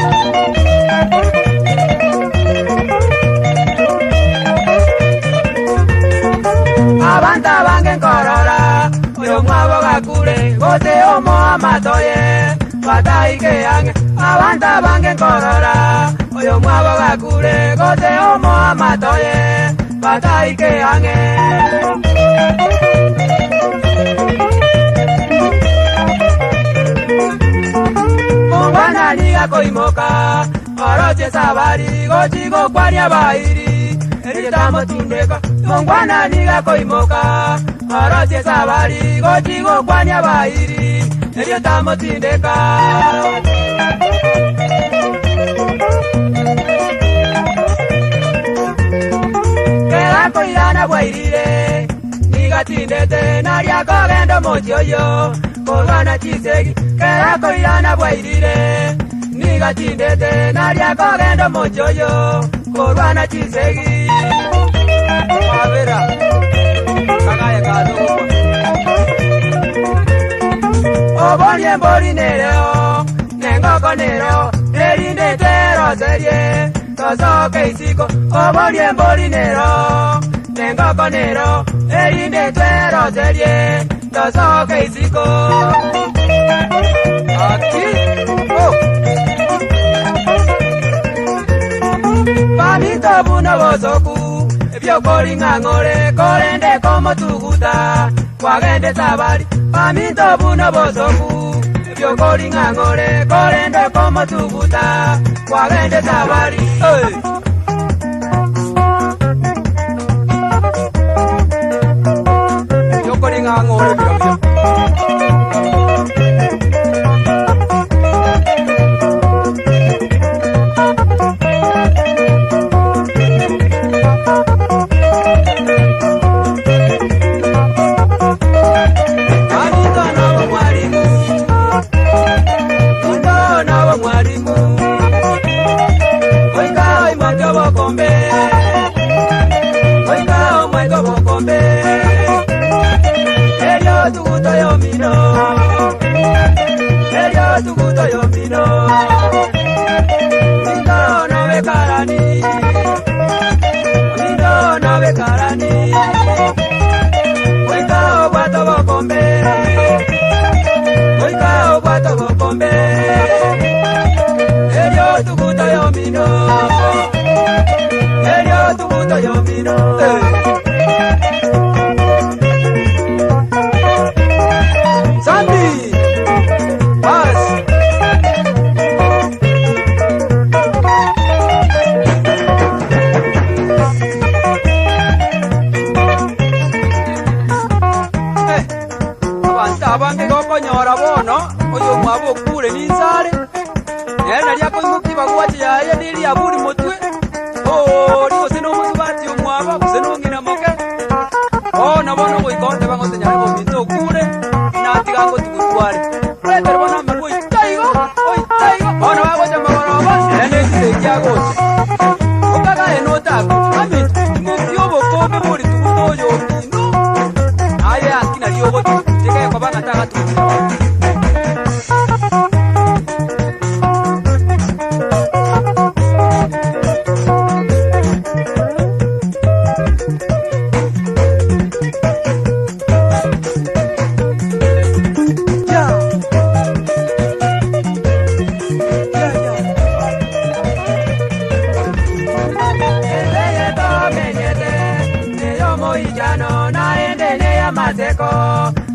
Abanta bange nkorora oyo mwabo gakure gote omo amatoye bataike yange. Abanta bange nkorora oyo mwabo gakure gote omo amatoye bataike yange. Mungwana niga koimoka oroche sabari gochigo kwaria bairi eritamo tundeka. Mungwana niga koimoka oroche sabari gochigo kwaria bairi eritamo tundeka. Kera koirana bwairire niga tindete naria kogendo mochioyo korwana chisegi. Kera koirana bwairire niga tindete naria kogendo mochioyo korwana chisegi. Avera kagaye kadogo obolie mbori nereo nengoko nereo erinde tero serie tosoke isiko. Obolie mbori nereo nengoko nereo erinde tero serie tosoke isiko. Aquí Pamito buno bosoku ebyo koli ngangore korende komo tuguta kwagende sabari. Pamito buno bosoku ebyo koli ngangore korende komo tuguta kwagende sabari. Ebyo koli ngangore byo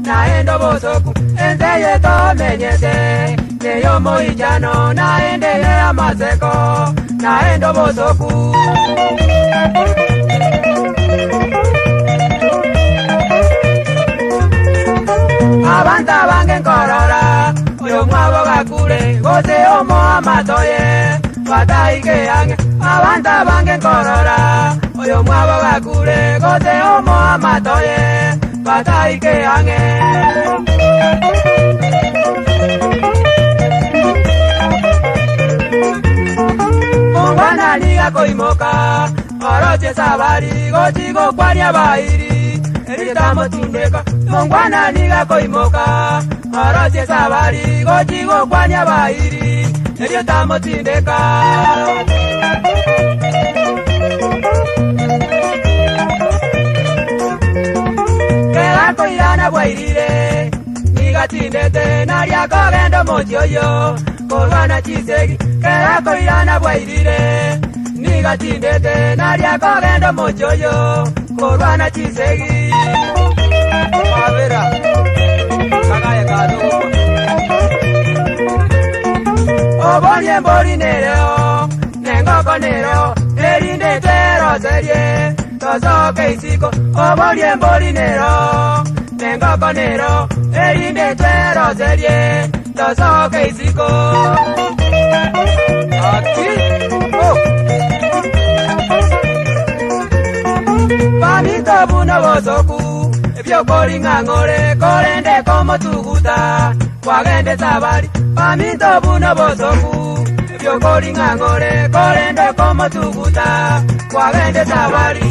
naendo bosoku enzeye tomenyete. Neyo moijano naendelea mazeko naendo bosoku. Abanta bange nkorora oyo mwabo gakure gote omo amatoye bataike yange. Abanta bange nkorora oyo mwabo gakure gote omo amatoye bataike yange. Mungwana niga niga koimoka oroche sabari gochigo kwania bairi eritamo tindeka mongwana niga koimoka oroche sabari gochigo kwania bairi eritamo tindeka kera koirana bwairire niga tindete naria kogendo mochioyo korwana chisegi kera koirana bwairire niga tindete naria kogendo mochoyo korwana chisegi avera kagaya kadogo obonie mbori nereo nengoko nereo erinde tero serie tosoke isiko obonie mbori nereo nengoko nereo erinde tero serie tosoke isiko aquí Pamito buno bosoku ebyo kolinga ngore korende como tuguta kwagende sabari Pamito buno bosoku ebyo kolinga ngore korende como tuguta kwagende sabari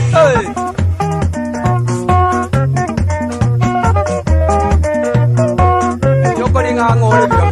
ebyo kolinga ngore byo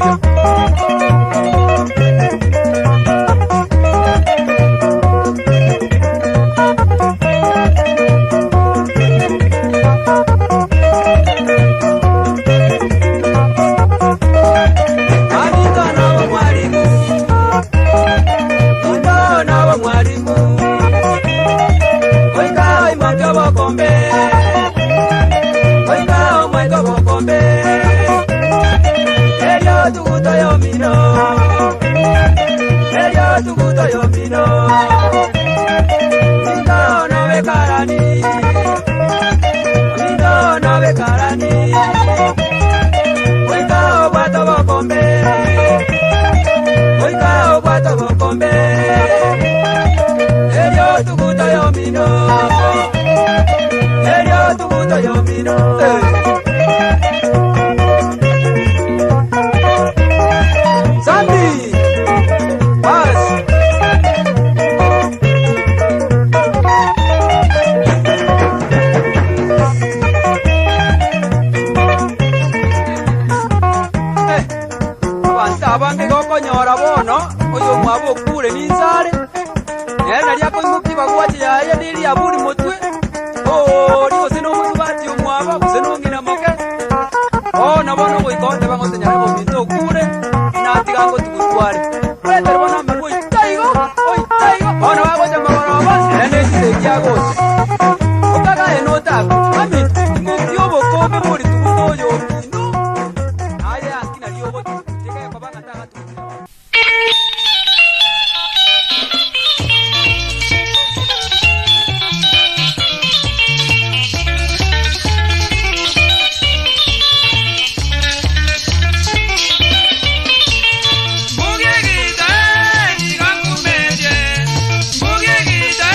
Mugie gita,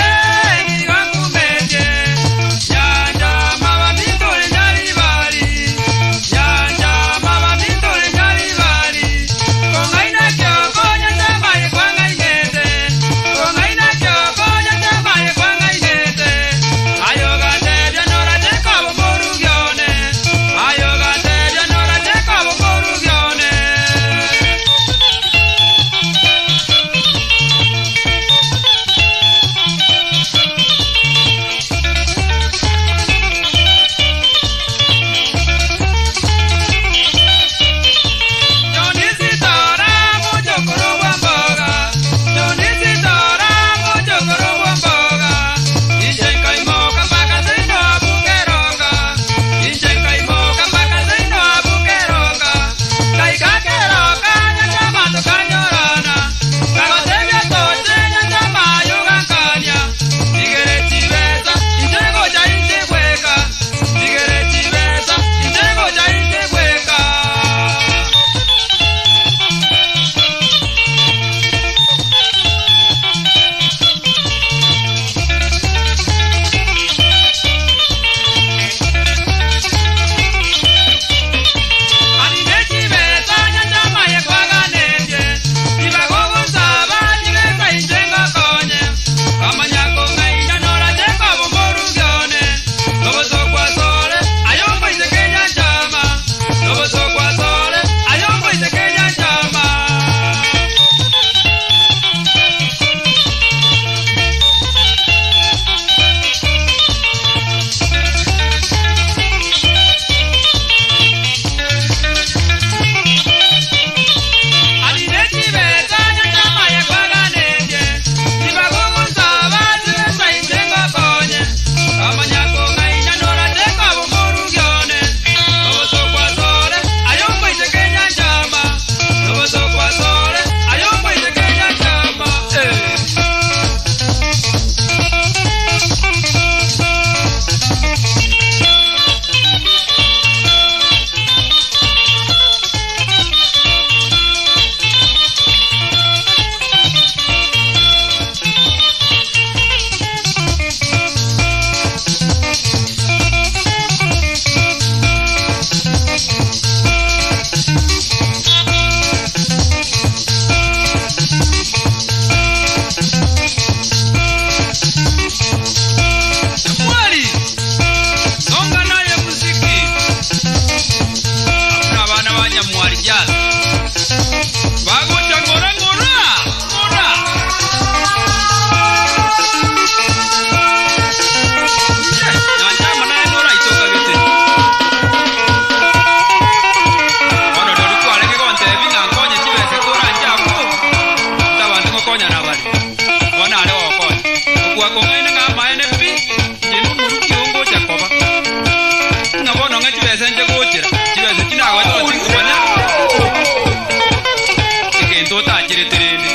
niga kumeje. kwa kongaina ngama ene pi jenu muruki ongo chakoba ngabona ngathi bese nje kotira jibe zina kwa to tingumana ikento ta chireterende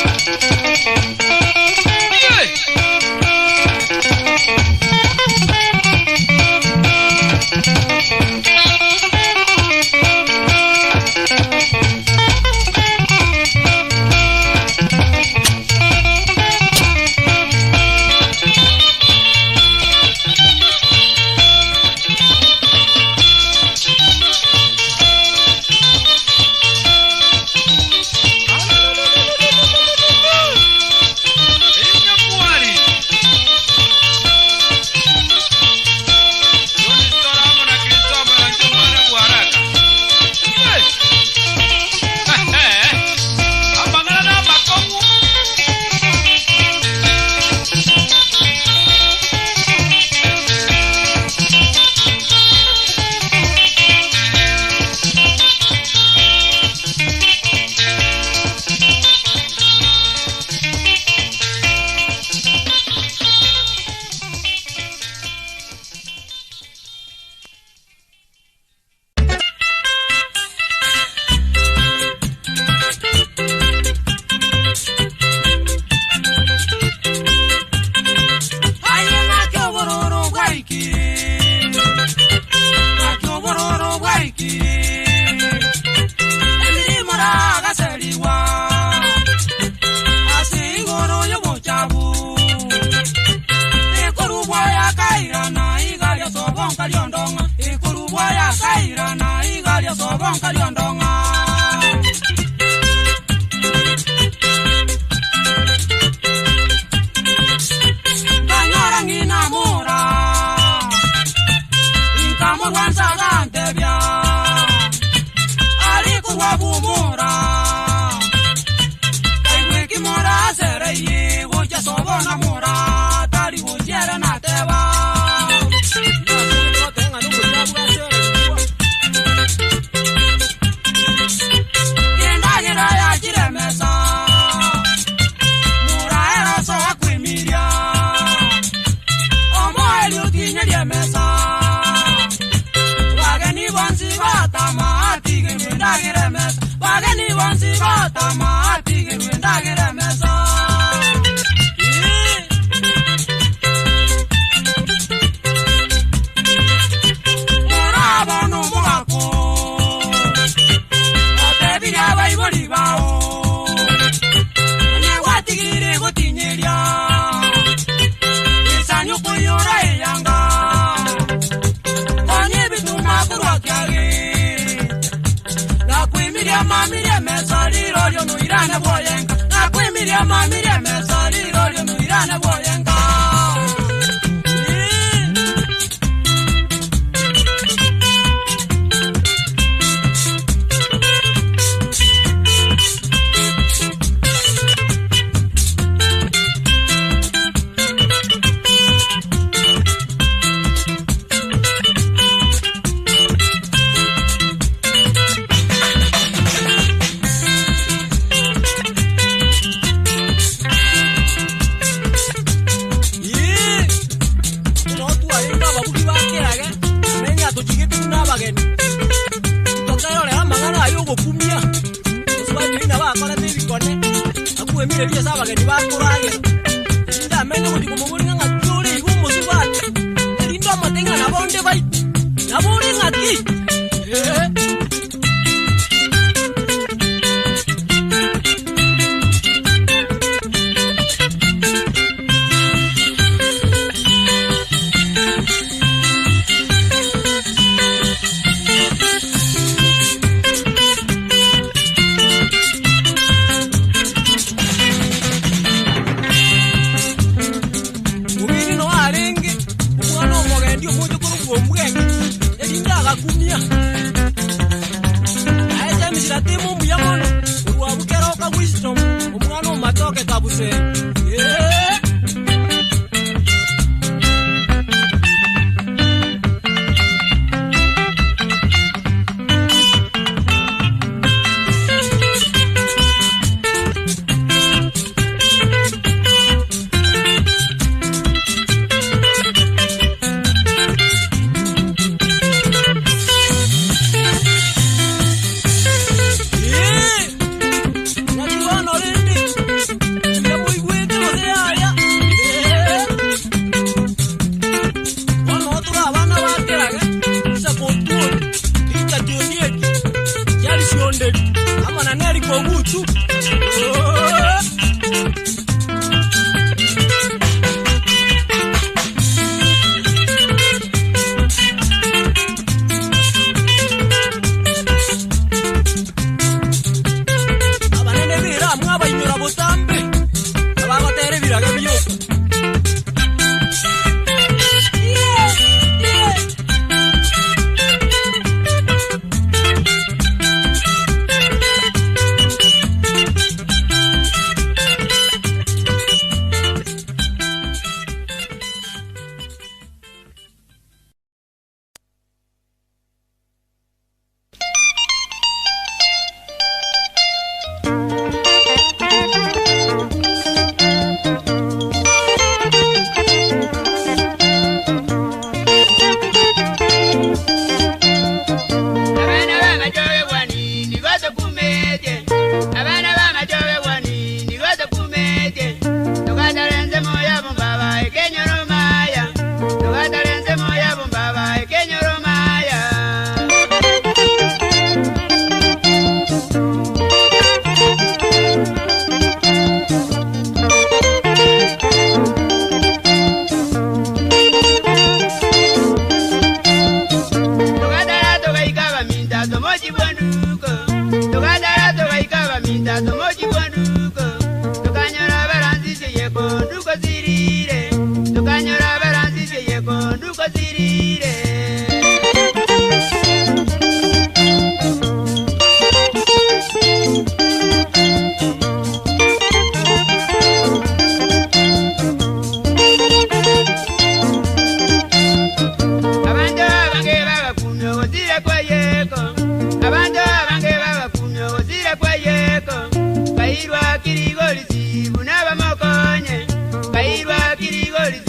kweli